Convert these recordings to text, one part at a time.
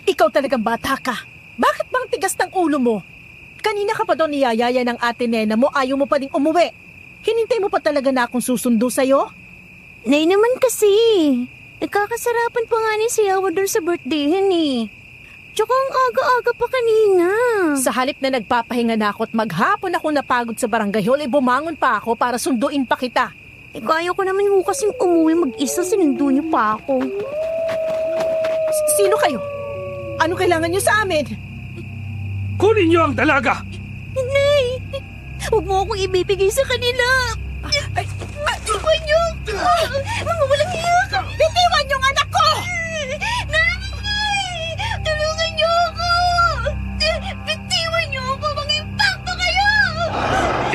Ikaw talagang bata ka. Bakit bang tigas ng ulo mo? Kanina ka pa doon niyayaya ng ate Nena mo, ayaw mo pa ding umuwi. Hinintay mo pa talaga na akong susundo sa'yo? Nay naman kasi. Nagkakasarapan pa nga ni si Yawa doon sa birthdayhin eh. Tsaka ang aga-aga pa kanina. Sa halip na nagpapahinga na ako at maghapon ako napagod sa barangay hall, bumangon pa ako para sunduin pa kita. Kaya ko naman ho kasing umuwi mag-isa, sinundo niyo pa ako. Sino kayo? Ano kailangan niyo sa amin? Kunin niyo ang dalaga! Nay! Huwag mo akong ibibigay sa kanila! Iwan niyo! Mga walang hiya ka! Bitiwan niyo ang anak ko! Nay! Tulungan niyo ako! Bitiwan niyo ako! Mag-impacto kayo!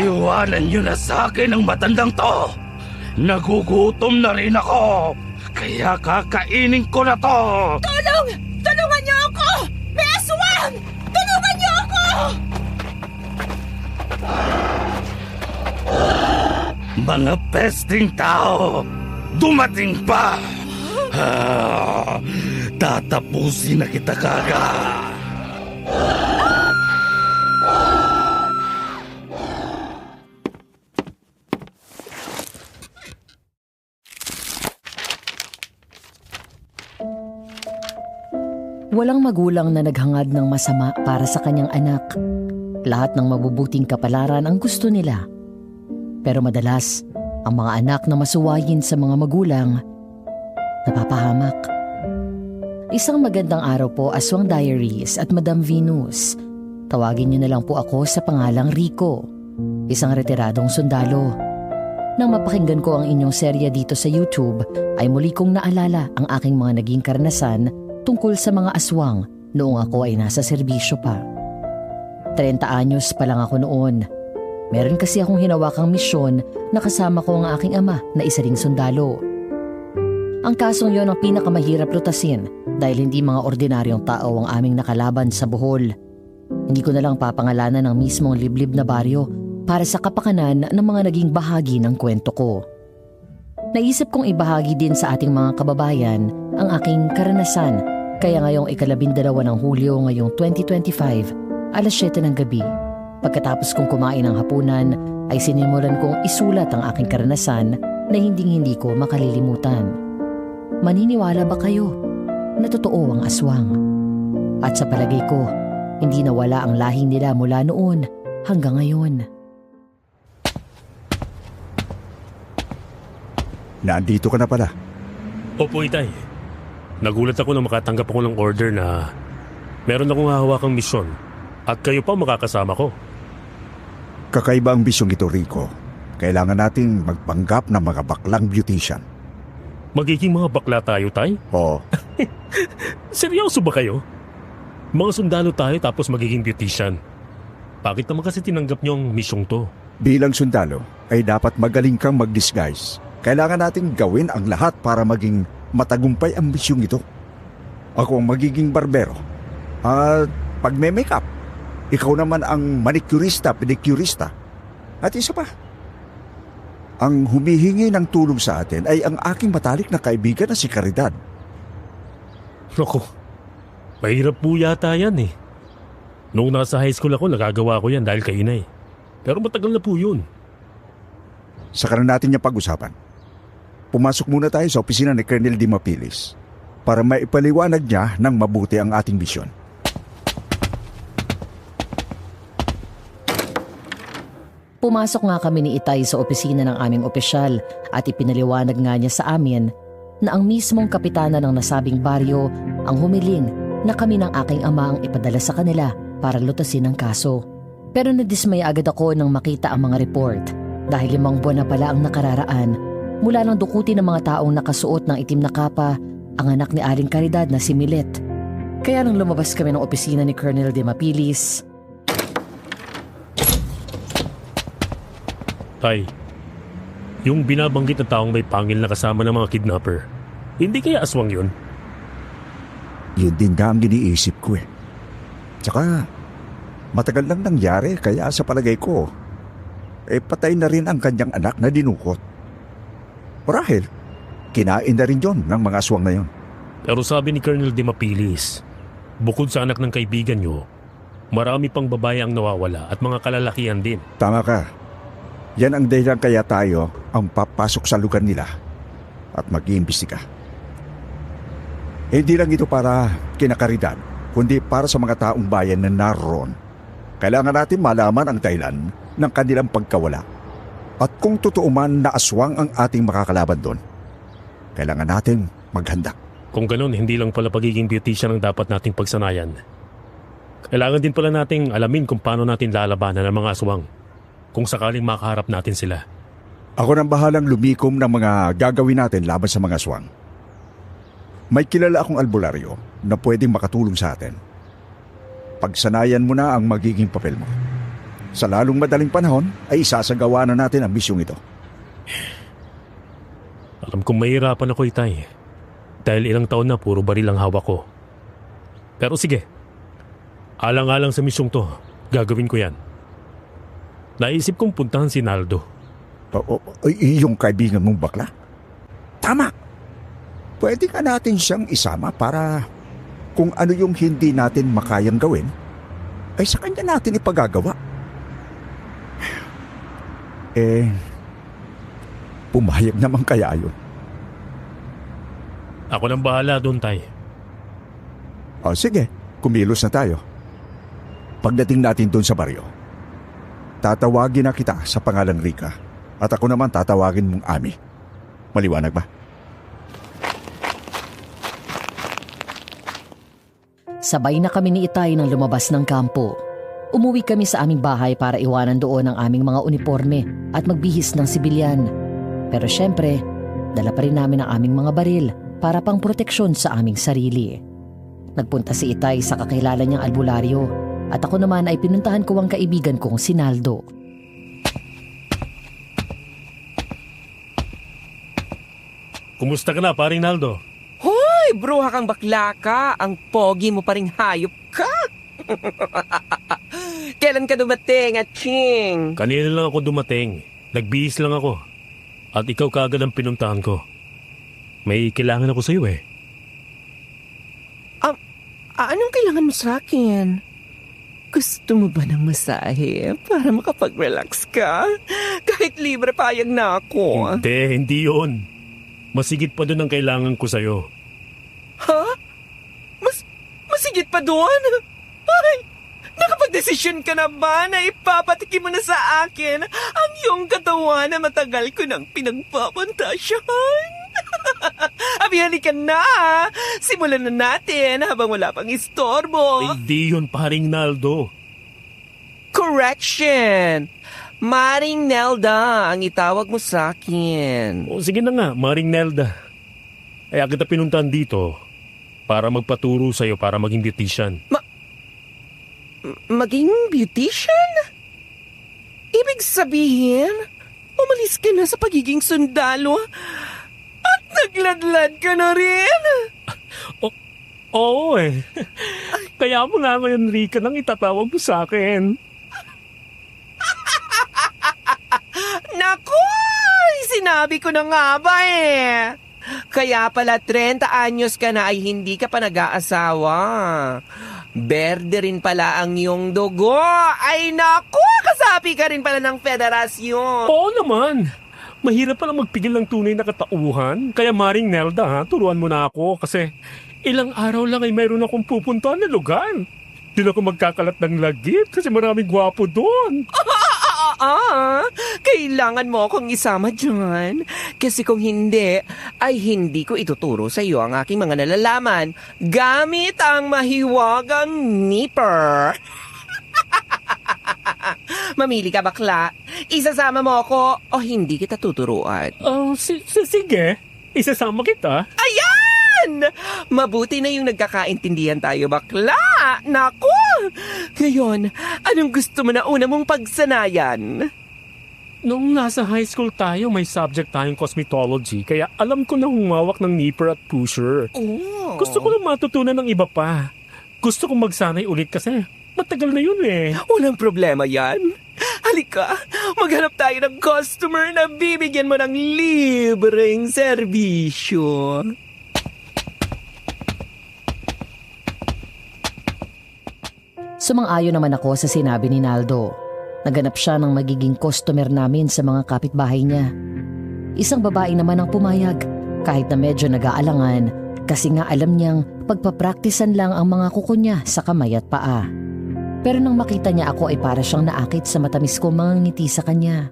Iwanan niyo na sa akin ang matandang to! Nagugutom na rin ako! Kaya kakainin ko na to! Tulong! Tulungan niyo ako! May aswang! Tulungan niyo ako! Mga pesting tao! Dumating pa! Tatapusin na kita kagad! Walang magulang na naghangad ng masama para sa kanyang anak. Lahat ng mabubuting kapalaran ang gusto nila. Pero madalas, ang mga anak na masuwayin sa mga magulang, napapahamak. Isang magandang araw po, Aswang Diaries at Madam Venus. Tawagin niyo na lang po ako sa pangalang Rico, isang retiradong sundalo. Nang mapakinggan ko ang inyong serya dito sa YouTube, ay muli kong naalala ang aking mga naging karanasan tungkol sa mga aswang noong ako ay nasa serbisyo pa. 30 anyos pa lang ako noon. Meron kasi akong hinawakang misyon na kasama ko ang aking ama na isa ring sundalo. Ang kasong yon ang pinakamahirap lutasin dahil hindi mga ordinaryong tao ang aming nakalaban sa Bohol. Hindi ko na lang papangalanan ang mismong liblib na baryo para sa kapakanan ng mga naging bahagi ng kwento ko. Naisip kong ibahagi din sa ating mga kababayan ang aking karanasan, kaya ngayong 12 ng Hulyo ngayong 2025, alas 7 ng gabi. Pagkatapos kong kumain ng hapunan, ay sinimulan kong isulat ang aking karanasan na hindi ko makalilimutan. Maniniwala ba kayo na totoo ang aswang? At sa palagay ko, hindi nawala ang lahi nila mula noon hanggang ngayon. Nandito ka na pala. Opo, Itay. Nagulat ako na makatanggap ako ng order na meron akong hahawakang misyon at kayo pa makakasama ko. Kakaiba ang bisyong ito, Rico. Kailangan nating magpanggap ng mga baklang beautician. Magiging mga bakla tayo, Tay? Oo. Seryoso ba kayo? Mga sundalo tayo tapos magiging beautician. Bakit naman kasi tinanggap niyo ang misyong to? Bilang sundalo, ay dapat magaling kang mag-disguise. Kailangan nating gawin ang lahat para maging matagumpay ang misyong ito. Ako ang magiging barbero. At pag-makeup, ikaw naman ang manicurista, pedicurista. At isa pa, ang humihingi ng tulong sa atin ay ang aking matalik na kaibigan na si Caridad. Naku, mahirap po yata yan eh. Noong nasa high school ako, nagagawa ko yan dahil kay inay. Pero matagal na po yun. Saka na natin yung pag-usapan. Pumasok muna tayo sa opisina ni Colonel Dimapilis para maipaliwanag niya ng mabuti ang ating misyon. Pumasok nga kami ni Itay sa opisina ng aming opisyal at ipinaliwanag nga niya sa amin na ang mismong kapitana ng nasabing baryo ang humiling na kami ng aking ama ang ipadala sa kanila para lutasin ang kaso. Pero nadismaya agad ako nang makita ang mga report dahil 5 buwan na pala ang nakararaan mula nang dukutin ng mga taong nakasuot ng itim na kapa ang anak ni Aling Caridad na si Milet. Kaya nang lumabas kami ng opisina ni Colonel Dimapilis, Tay, yung binabanggit na taong may pangil na kasama ng mga kidnapper, hindi kaya aswang yun? Yun din nga ang iniisip ko eh. Tsaka, matagal lang nangyari kaya sa palagay ko, patay na rin ang kanyang anak na dinukot. Marahil, kinain na rin yun ng mga aswang na yun. Pero sabi ni Colonel Dimapilis, Bukod sa anak ng kaibigan nyo, marami pang babae ang nawawala at mga kalalakihan din. Tama ka. Yan ang dahilan kaya tayo ang papasok sa lugar nila at mag-iimbestiga. Hindi lang ito para kinakaridad, kundi para sa mga taong bayan na naroon. Kailangan natin malaman ang dahilan ng kanilang pagkawala. At kung totoo man na aswang ang ating makakalaban doon, kailangan natin maghanda. Kung ganun, hindi lang pala pagiging beautician ang dapat nating pagsanayan. Kailangan din pala nating alamin kung paano natin lalabanan ang mga aswang kung sakaling makaharap natin sila. Ako nang bahalang lumikom ng mga gagawin natin laban sa mga aswang. May kilala akong albularyo na pwedeng makatulong sa atin. Pagsanayan mo na ang magiging papel mo. Sa lalong madaling panahon ay isasagawa na natin ang misyong ito. Alam kong mahirapan ako, Itay. Dahil ilang taon na puro baril ang hawak ko. Pero sige, alang-alang sa misyong to, gagawin ko yan. Naisip kong puntahan si Naldo. Yung kaibigan mong bakla? Tama! Pwede ka natin siyang isama para kung ano yung hindi natin makayang gawin, ay sa kanya natin ipagagawa. Pumayag naman kaya yun. Ako nang bahala doon, Tay. Sige, kumilos na tayo. Pagdating natin doon sa baryo, tatawagin na kita sa pangalang Rika at ako naman tatawagin mong Ami. Maliwanag ba? Sabay na kami ni Itay nang lumabas ng kampo. Umuwi kami sa aming bahay para iwanan doon ang aming mga uniforme at magbihis ng sibilyan. Pero syempre, dala pa rin namin ang aming mga baril para pang proteksyon sa aming sarili. Nagpunta si Itay sa kakilala niyang albularyo at ako naman ay pinuntahan ko ang kaibigan kong si Naldo. Kumusta ka na, paring Naldo? Hoy, bruha kang bakla ka. Ang pogi mo pa ring hayop ka. Kailan ka dumating, Aching? Kanina lang ako dumating. Nagbihis lang ako. At ikaw kaagad ang pinuntahan ko. May kailangan ako sa iyo eh. Anong kailangan mo sa akin? Gusto mo ba ng masahe para makapag-relax ka? Kahit libre payag na ako. Hindi yun. Masigit pa doon ang kailangan ko sa iyo. Ha? Masigit pa doon? Ay, nakapag-desisyon ka na ba na ipapatikim mo na sa akin ang iyong katawan na matagal ko nang pinagpapantasyahan? Abihali ka na! Simulan na natin habang wala pang istorbo. Hindi yun, paring Naldo. Correction! Maring Nelda ang itawag mo sa akin. Sige na nga, Maring Nelda. Kaya kita pinuntahan dito para magpaturo sa iyo para maging beautician. Maging beautician? Ibig sabihin, umalis ka na sa pagiging sundalo at nagladlad ka na rin? Oo eh. Kaya mo nga ngayon, Rika, nang itatawag mo sa akin. Naku! Sinabi ko na nga ba eh. Kaya pala 30 anyos ka na ay hindi ka pa nag-aasawa. Berde rin pala ang iyong dugo. Ay naku! Kasapi ka rin pala ng federasyon. Oo naman. Mahirap pala magpigil ng tunay na katauhan. Kaya Maring Nelda, turuan mo na ako kasi ilang araw lang ay mayroon akong pupuntahan na lugar. Di na ako magkakalat ng lagit kasi maraming gwapo doon. Kailangan mo akong isama dyan. Kasi kung hindi, ay hindi ko ituturo sa iyo ang aking mga nalalaman gamit ang mahiwagang nipper. Mamili ka, bakla. Isasama mo ako o hindi kita tuturuan. Sige. Isasama kita. Ayan! Mabuti na yung nagkakaintindihan tayo, bakla. Naku! Ngayon, anong gusto mo na una mong pagsanayan? Nung nasa high school tayo, may subject tayong cosmetology. Kaya alam ko na humawak ng nipper at pusher. Oh. Gusto ko lang matutunan ng iba pa. Gusto kong magsanay ulit kasi matagal na yun eh. Walang problema yan. Halika, maghanap tayo ng customer na bibigyan mo ng libreng serbisyo. Sumang-ayon naman ako sa sinabi ni Naldo. Naganap siya ng magiging customer namin sa mga kapitbahay niya. Isang babae naman ang pumayag kahit na medyo nag-aalangan kasi nga alam niyang pagpapraktisan lang ang mga kuko niya sa kamay at paa. Pero nang makita niya ako ay para siyang naakit sa matamis kong mga ngiti sa kanya.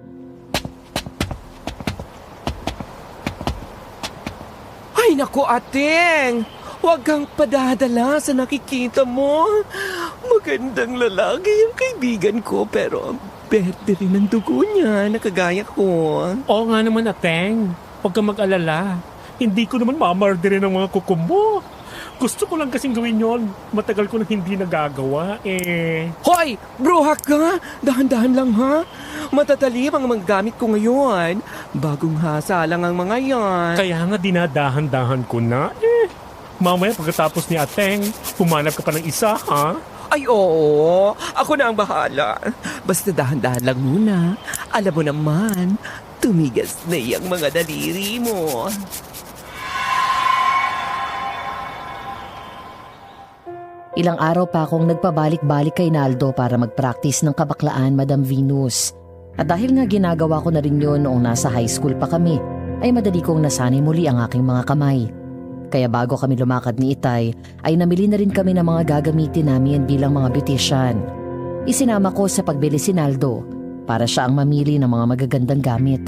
Ay naku, Ateng! Huwag kang padadala sa nakikita mo. Magandang lalaki yung kaibigan ko pero berde rin ang dugo niya na kagaya ko. Oo nga naman, Ateng. Huwag kang mag-alala. Hindi ko naman mamardere ng mga kuko mo. Gusto ko lang kasing gawin yon. Matagal ko nang hindi nagagawa Hoy! Bruha ka! Dahan-dahan lang ha! Matatalim ang mga gamit ko ngayon. Bagong hasa lang ang mga yan. Kaya nga dinadahan-dahan ko na Mamaya pagkatapos ni Ateng, humanap ka pa ng isa, ha? Ay oo, ako na ang bahala. Basta dahan-dahan lang muna. Alam mo naman, tumigas na yung mga daliri mo. Ilang araw pa akong nagpabalik-balik kay Naldo para mag-practice ng kabaklaan, Madam Venus. At dahil nga ginagawa ko na rin yun noong nasa high school pa kami, ay madali kong nasanay muli ang aking mga kamay. Kaya bago kami lumakad ni Itay, ay namili na rin kami ng mga gagamitin namin bilang mga beautician. Isinama ko sa pagbili si Naldo para siya ang mamili ng mga magagandang gamit.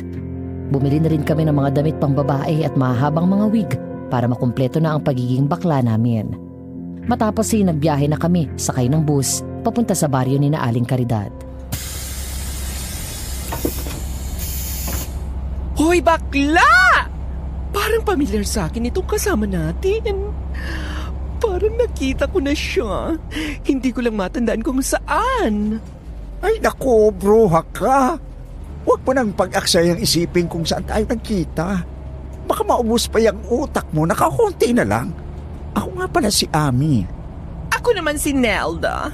Bumili na rin kami ng mga damit pang babae at mahabang mga wig para makumpleto na ang pagiging bakla namin. Matapos ay nagbiyahe na kami sakay ng bus papunta sa baryo ni na Aling Caridad. Hoy bakla! Parang pamilyar sa akin itong kasama natin. Parang nakita ko na siya. Hindi ko lang matandaan kung saan. Ay nako, bruha ka. Huwag mo nang pag-aksayang isipin kung saan tayo nagkita. Baka maubos pa yung utak mo, nakakunti na lang. Ako nga pala si Ami. Ako naman si Nelda.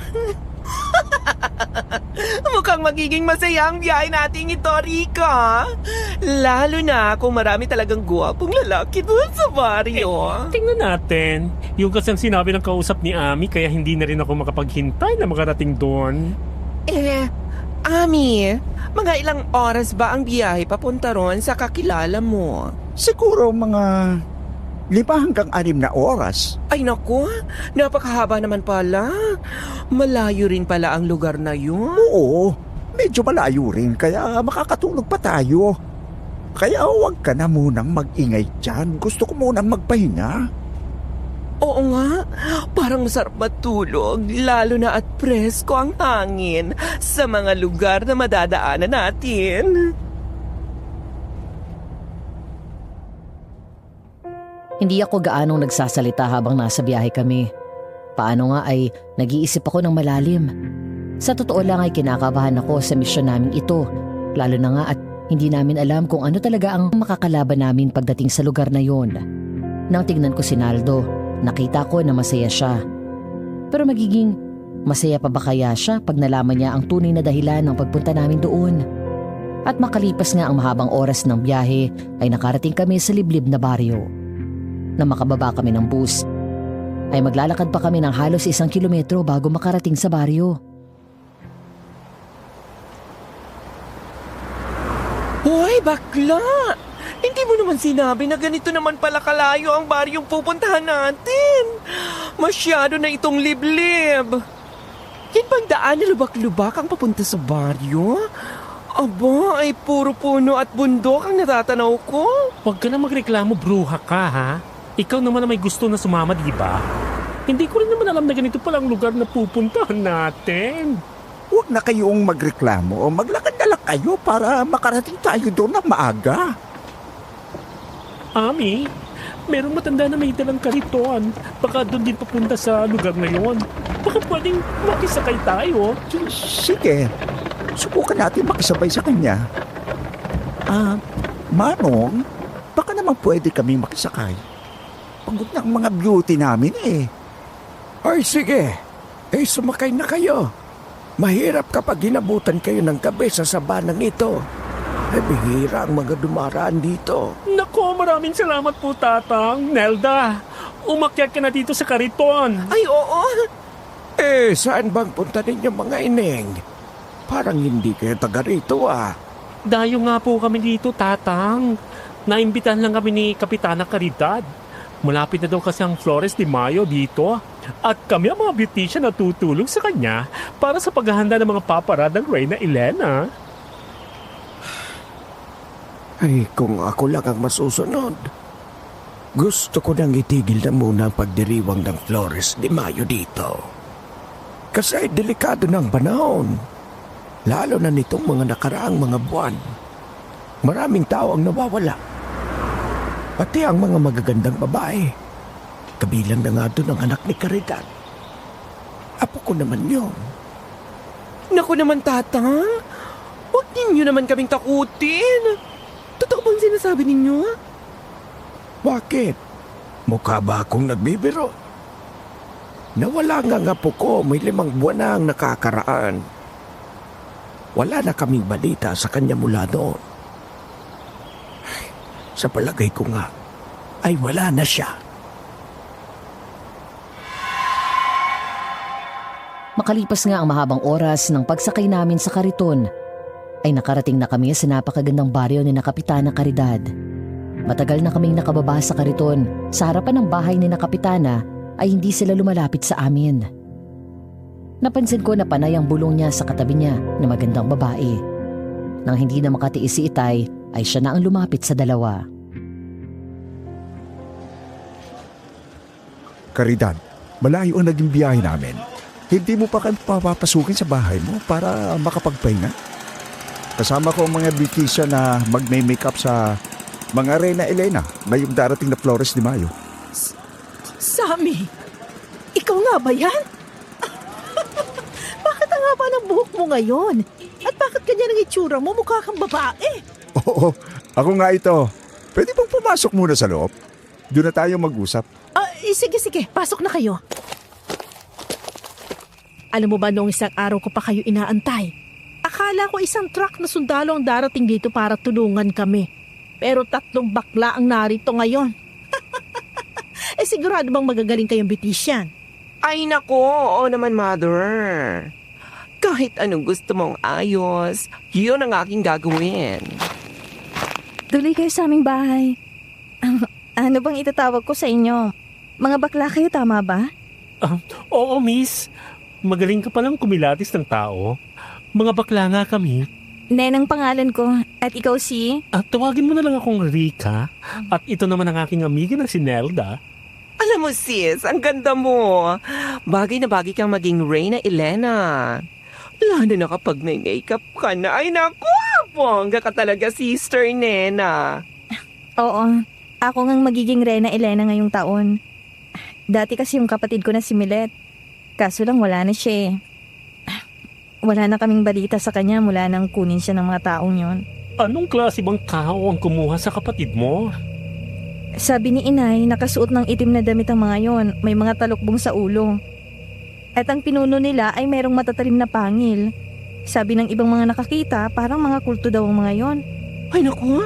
Mukhang magiging masaya ang biyahe natin ito, Rika. Lalo na kung marami talagang guwapong lalaki doon sa baryo. Tingnan natin. Yung kasi ang sinabi ng kausap ni Ami, kaya hindi na rin ako makapaghintay na makarating doon. Ami, mga ilang oras ba ang biyahe papunta ron sa kakilala mo? Siguro mga 5 hanggang 6 na oras. Ay naku, napakahaba naman pala. Malayo rin pala ang lugar na yun. Oo, medyo malayo rin kaya makakatulog pa tayo. Kaya huwag ka na munang mag-ingay dyan. Gusto ko munang magpahinga. Oo nga, parang masarap matulog, lalo na at presko ang hangin sa mga lugar na madadaanan natin. Hindi ako gaanong nagsasalita habang nasa biyahe kami. Paano nga ay nag-iisip ako ng malalim. Sa totoo lang ay kinakabahan ako sa misyon namin ito. Lalo na nga at hindi namin alam kung ano talaga ang makakalaban namin pagdating sa lugar na yon. Nang tignan ko si Naldo, nakita ko na masaya siya. Pero magiging masaya pa ba kaya siya pag nalaman niya ang tunay na dahilan ng pagpunta namin doon? At makalipas nga ang mahabang oras ng biyahe ay nakarating kami sa liblib na baryo. Nang makababa kami ng bus, ay maglalakad pa kami ng halos 1 kilometro bago makarating sa baryo. Hoy, bakla! Hindi mo naman sinabi na ganito naman pala kalayo ang baryong pupuntahan natin. Masyado na itong liblib. Yan bang daan na lubak-lubak ang papunta sa baryo? Aba, ay puro puno at bundok ang natatanaw ko. Huwag ka na magreklamo, bruha ka, ha? Ikaw naman na may gusto na sumama, di ba? Hindi ko rin naman alam na ganito palang lugar na pupuntahan natin. Huwag na kayong magreklamo. Maglakad na lang kayo para makarating tayo doon ng maaga. Ami, merong matanda na may dalang kariton. Baka doon din papunta sa lugar na yon. Baka pwedeng makisakay tayo. Sige, subukan natin makisabay sa kanya. Manong, baka naman pwede kami makisakay. Pagod na ang mga beauty namin eh. Ay sige, sumakay na kayo. Mahirap kapag ginabutan kayo ng gabi sa sabanang ito. Bihira ang mga dumaraan dito. Nako, maraming salamat po, Tatang. Nelda, umakyat ka na dito sa kariton. Ay, oo. Saan bang punta ninyo mga ineng? Parang hindi kayo taga rito ah. Dayo nga po kami dito, Tatang. Naimbitahan lang kami ni Kapitana Caridad. Malapit na daw kasi ang Flores de Mayo dito. At kami ang mga beautician na tutulong sa kanya para sa paghahanda ng mga paparadang Reyna Elena. Ay, kung ako lang ang masusunod. Gusto ko nang itigil na muna ang pagdiriwang ng Flores de Mayo dito. Kasi delikado ng panahon. Lalo na nitong mga nakaraang mga buwan. Maraming tao ang nawawala. Pati ang mga magagandang babae. Kabilang na nga doon ang anak ni Caridad. Apo ko naman yun. Naku naman, Tatang. Huwag ninyo naman kaming takutin. Totoo bang sinasabi ninyo? Bakit? Mukha ba akong nagbibiro? Nawala nga ang apo ko, may 5 buwan na ang nakakaraan. Wala na kaming balita sa kanya mula noon. Sa palagay ko nga, ay wala na siya. Makalipas nga ang mahabang oras ng pagsakay namin sa kariton, ay nakarating na kami sa napakagandang baryo ni Kapitana Caridad. Matagal na kaming nakababa sa kariton. Sa harapan ng bahay ni Kapitana ay hindi sila lumalapit sa amin. Napansin ko na panay ang bulong niya sa katabi niya na magandang babae. Nang hindi na makatiis si Itay, ay siya na ang lumapit sa dalawa. Caridad, malayo ang naging biyahe namin. Hindi mo pa kami papapasukin sa bahay mo para makapagpahinga? Kasama ko ang mga beautician na magme-makeup sa mga Reyna Elena ngayong darating na Flores de Mayo. Sammy, ikaw nga ba yan? Bakit ang haba ng buhok mo ngayon? At bakit ganyan ang itsura mo? Mukha kang babae. Oo, ako nga ito. Pwede bang pumasok muna sa loob? Doon na tayo mag-usap. Sige, pasok na kayo. Alam mo ba noong isang araw ko pa kayo inaantay? Akala ko isang truck na sundalo ang darating dito para tulungan kami. Pero 3 bakla ang narito ngayon. Sigurado bang magagaling kayong beautician? Ay nako, oo naman, Mother. Kahit anong gusto mong ayos, yun ang aking gagawin. Tuloy kayo sa aming bahay. Ano bang itatawag ko sa inyo? Mga bakla kayo, tama ba? Oo, miss. Magaling ka palang kumilatis ng tao. Mga bakla nga kami. Nen ang pangalan ko. At ikaw si? Tawagin mo na lang akong Rika. At ito naman ang aking amiga na si Nelda. Alam mo sis, ang ganda mo. Bagay na bagay kang maging Reyna Elena. Lalo na kapag may makeup ka na. Ay naku, bongga ka talaga, Sister Nena. Oo, ako ngang magiging Reyna Elena ngayong taon. Dati kasi yung kapatid ko na si Milet. Kaso lang wala na siya eh. Wala na kaming balita sa kanya mula nang kunin siya ng mga taong yon. Anong klase bang tao ang kumuha sa kapatid mo? Sabi ni Inay, nakasuot ng itim na damit ang mga yon. May mga talukbong sa ulo. At ang pinuno nila ay mayroong matatalim na pangil. Sabi ng ibang mga nakakita, parang mga kulto daw ang mga yon. Ay naku,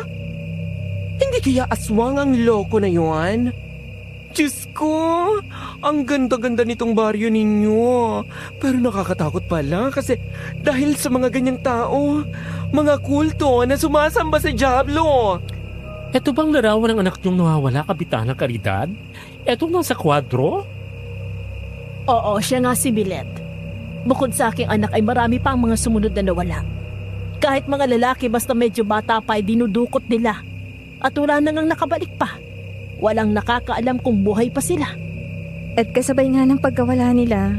hindi kaya aswang ang loko na yon? Diyos ko, ang ganda-ganda nitong baryo ninyo. Pero nakakatakot pala kasi dahil sa mga ganyang tao, mga kulto na sumasamba sa Diablo. Eto bang larawan ng anak niyong nawawala, Kapitana Caridad? Eto nasa kwadro? Oo, siya nga si Milet. Bukod sa aking anak ay marami pa ang mga sumunod na nawala. Kahit mga lalaki basta medyo bata pa ay dinudukot nila. At wala na ngang nakabalik pa. Walang nakakaalam kung buhay pa sila. At kasabay nga ng pagkawala nila,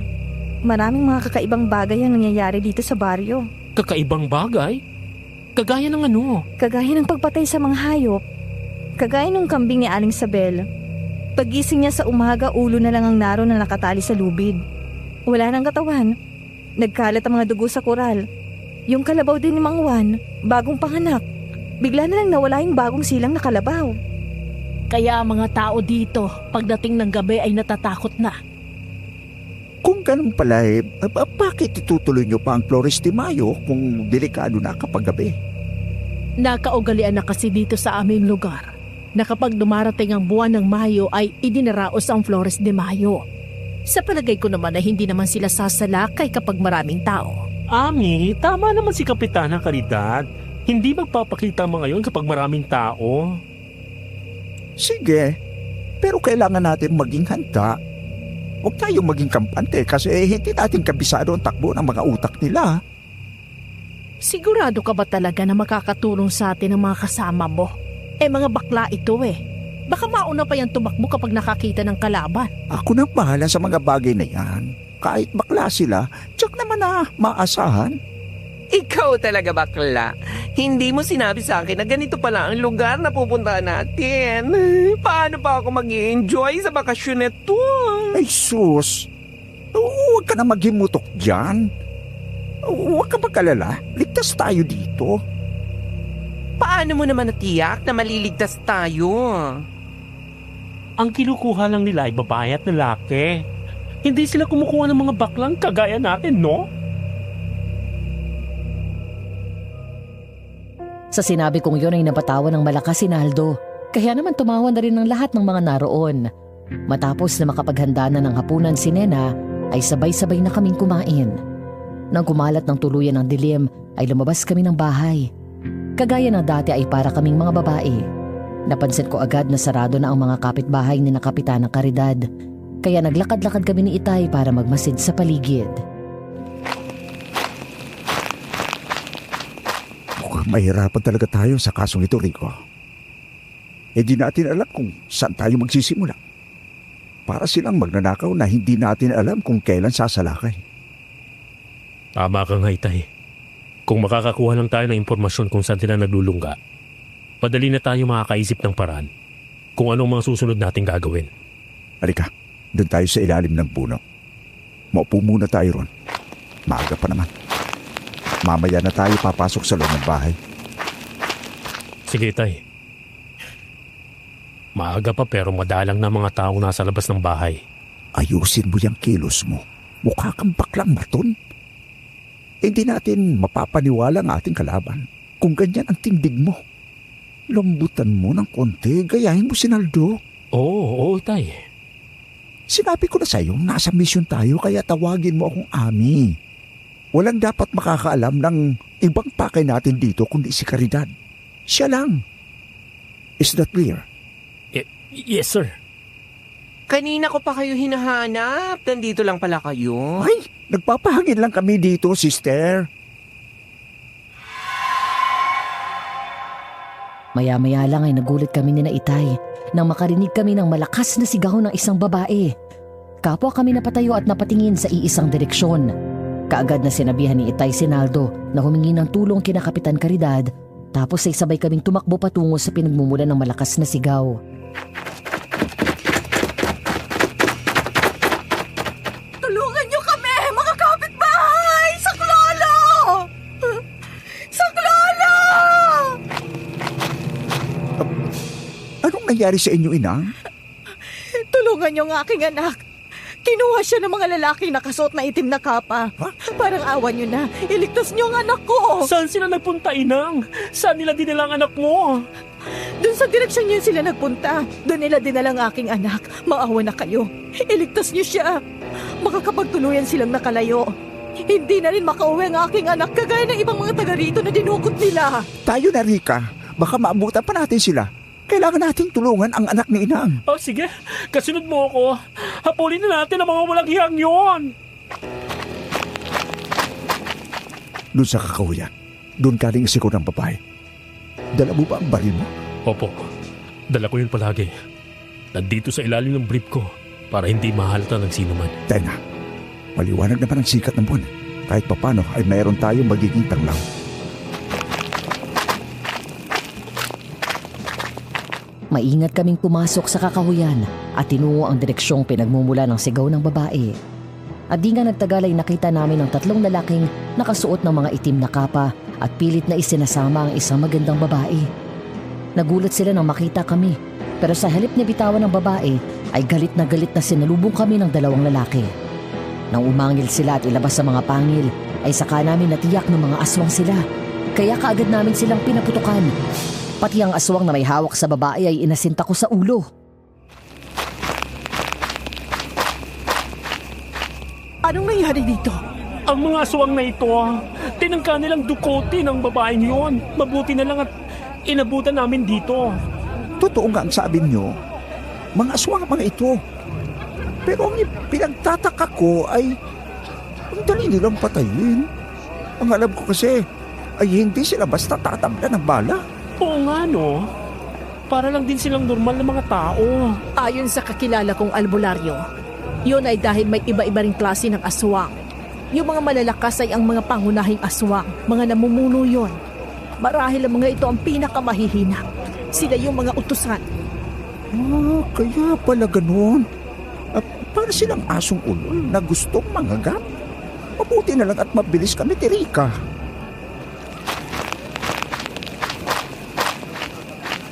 maraming mga kakaibang bagay ang nangyayari dito sa baryo. Kakaibang bagay? Kagaya ng ano? Kagaya ng pagpatay sa mga hayop. Kagaya ng kambing ni Aling Sabel. Pagising niya sa umaga, ulo na lang ang naroon na nakatali sa lubid. Wala nang katawan. Nagkalat ang mga dugo sa koral. Yung kalabaw din ni Mang Juan, bagong panganak. Bigla na lang nawala yung bagong silang na kalabaw. Kaya mga tao dito, pagdating ng gabi ay natatakot na. Kung ganun pala bakit itutuloy nyo pa ang Flores de Mayo kung delikado na kapag gabi? Nakaugalian na kasi dito sa aming lugar na kapag dumarating ang buwan ng Mayo ay idinaraos ang Flores de Mayo. Sa palagay ko naman ay hindi naman sila sasalakay kapag maraming tao. Ami, tama naman si Kapitana Caridad. Hindi magpapakita mga yon kapag maraming tao. Sige, pero kailangan natin maging handa. Huwag tayong maging kampante kasi hindi natin kabisado ang takbo ng mga utak nila. Sigurado ka ba talaga na makakatulong sa atin ang mga kasama mo? Mga bakla ito Baka mauna pa yan tumakbo kapag nakakita ng kalaban. Ako nang bahala sa mga bagay na yan. Kahit bakla sila, tsak naman na maasahan. Ikaw talaga bakla. Hindi mo sinabi sa akin na ganito pala ang lugar na pupuntahan natin. Paano pa ako mag-i-enjoy sa bakasyon na to? Ay sus, huwag ka na maghimutok dyan. Huwag ka mag-alala, ligtas tayo dito. Paano mo naman natiyak na maliligtas tayo? Ang kinukuha lang nila ay babae at lalaki. Hindi sila kumukuha ng mga baklang kagaya natin, no? Sa sinabi kong yun ay napatawa ng malakas si Naldo. Kaya naman tumawa na rin ng lahat ng mga naroon. Matapos na makapaghanda na ng hapunan si Nena, ay sabay-sabay na kaming kumain. Nang kumalat ng tuluyan ng dilim, ay lumabas kami ng bahay. Kagaya ng dati ay para kaming mga babae. Napansin ko agad na sarado na ang mga kapitbahay ni na Kapitana Caridad. Kaya naglakad-lakad kami ni Itay para magmasid sa paligid. Mukhang mahirapan talaga tayo sa kasong ito, Rico. Di natin alam kung saan tayo magsisimula. Para silang magnanakaw na hindi natin alam kung kailan sasalakay. Tama ka nga, Itay. Kung makakakuha lang tayo ng impormasyon kung saan sila naglulungga, madali na tayo makakaisip ng paraan kung anong mga susunod nating gagawin. Halika, doon tayo sa ilalim ng puno. Maupo muna tayo ron. Maaga pa naman. Mamaya na tayo papasok sa loob ng bahay. Sige, Itay. Maaga pa pero madalang na mga tao nasa labas ng bahay. Ayusin mo yung kilos mo. Mukha kang baklang maton. Hindi natin mapapaniwala ang ating kalaban kung ganyan ang tindig mo. Lambutan mo ng konti, gayahin mo si Naldo. Oo, Itay. Sinabi ko na sa'yo, nasa mission tayo kaya tawagin mo akong Ami. Walang dapat makakaalam ng ibang pakay natin dito kundi si Caridad. Siya lang. Is that clear? Yes, sir. Kanina ko pa kayo hinahanap. Nandito lang pala kayo. Ay, nagpapahangin lang kami dito, sister. Maya-maya lang ay nagulat kami ni na Itay nang makarinig kami ng malakas na sigaw ng isang babae. Kapwa kami napatayo at napatingin sa iisang direksyon. Kaagad na sinabihan ni Itay si Naldo na humingi ng tulong kina Kapitan Caridad, tapos ay sabay kaming tumakbo patungo sa pinagmumulan ng malakas na sigaw. Tulungan niyo kami, mga kapitbahay! Saklolo! Saklolo! Anong nangyari sa inyo, Inang? Tulungan niyo ang aking anak. Kinuha siya ng mga lalaking nakasuot na itim na kapa. Ha? Parang awan niyo na. Iligtas niyo ang anak ko. Saan sila nagpunta, Inang? Saan nila dinala ang anak mo? Doon sa direksyon niyo sila nagpunta. Doon nila dinala ang aking anak. Maawa na kayo. Iligtas niyo siya. Makakapagtuluyan silang nakalayo. Hindi na rin makauwi ang aking anak kagaya ng ibang mga taga rito na dinukot nila. Tayo na, Rika. Baka maabutan pa natin sila. Kailangan nating tulungan ang anak ni Inang. Oh, sige. Kasunod mo ako. Hapulin na natin ang mga walang hiyang yon. Doon sa kakahuyan. Doon galing isiko ng babae. Dala mo ba ang baril mo? Opo. Dala ko yun palagi. Nandito sa ilalim ng brief ko para hindi mahalata ng sino man. Tenga, maliwanag naman ang sikat ng buwan. Kahit papano ay mayroon tayong magiging tanglaw. Maingat kaming pumasok sa kakahuyan at tinungo ang direksyong pinagmumula ng sigaw ng babae. At di nga nagtagal ay nakita namin ang tatlong lalaking nakasuot ng mga itim na kapa at pilit na isinasama ang isang magandang babae. Nagulat sila nang makita kami, pero sa halip na bitawan ng babae ay galit na sinalubong kami ng dalawang lalaki. Nang umangil sila at ilabas sa mga pangil ay saka namin natiyak ng mga aswang sila, kaya kaagad namin silang pinaputukan. Pati ang aswang na may hawak sa babae ay inasinta ko sa ulo. Anong nangyari dito? Ang mga aswang na ito, tinangka nilang dukotin ang babaeng yon. Mabuti na lang at inabutan namin dito. Totoo nga ang sabi nyo. Mga aswang mga ito. Pero ang pinagtataka ko ay ang dali nilang patayin. Ang alam ko kasi ay hindi sila basta tatabla ng bala. Oo nga no, para lang din silang normal na mga tao. Ayon sa kakilala kong albularyo, yun ay dahil may iba-iba ring klase ng aswang. Yung mga malalakas ay ang mga pangunahing aswang, mga namumuno yon. Marahil ang mga ito ang pinakamahihina. Sila yung mga utusan. Kaya pala ganun. Para silang asong ulol na gustong mangagat. Mabuti na lang at mabilis kami, Tirika.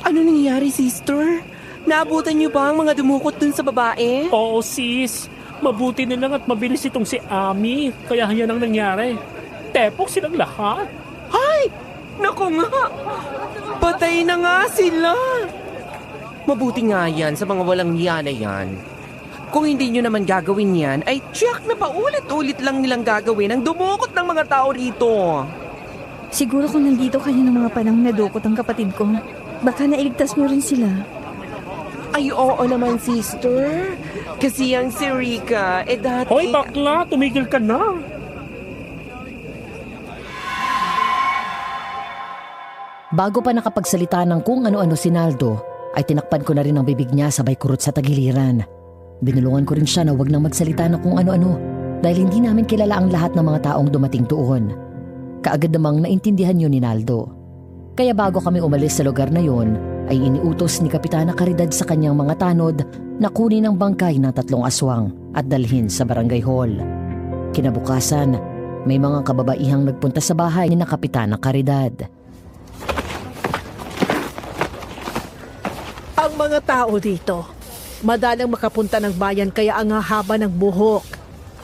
Ano nangyayari, sister? Naabutan niyo ba ang mga dumukot dun sa babae? Oo sis, mabuti na lang at mabilis itong si Ami. Kaya yan ang nangyari. Tepok silang lahat. Ay! Naku nga! Patay na nga sila! Mabuti nga yan sa mga walang hiya na yan. Kung hindi nyo naman gagawin yan, ay tiyak na paulit-ulit lang nilang gagawin ang dumukot ng mga tao rito. Siguro kung nandito kayo ng mga panahon na dukot ang kapatid ko, baka nailigtas mo rin sila. Ay, oo naman, sister. Kasi ang si Rika, dati... Hoy bakla, tumigil ka na. Bago pa nakapagsalita ng kung ano-ano si Naldo, ay tinakpan ko na rin ang bibig niya sabay kurot sa tagiliran. Binulungan ko rin siya na wag nang magsalita ng kung ano-ano dahil hindi namin kilala ang lahat ng mga taong dumating doon. Kaagad namang naintindihan yun ni Naldo. Kaya bago kami umalis sa lugar na yon, ay iniutos ni Kapitana Caridad sa kanyang mga tanod na kunin ang bangkay ng 3 aswang at dalhin sa barangay hall. Kinabukasan, may mga kababaihang nagpunta sa bahay ni Kapitana Caridad. Ang mga tao dito, madalang makapunta ng bayan kaya ang hahaba ng buhok.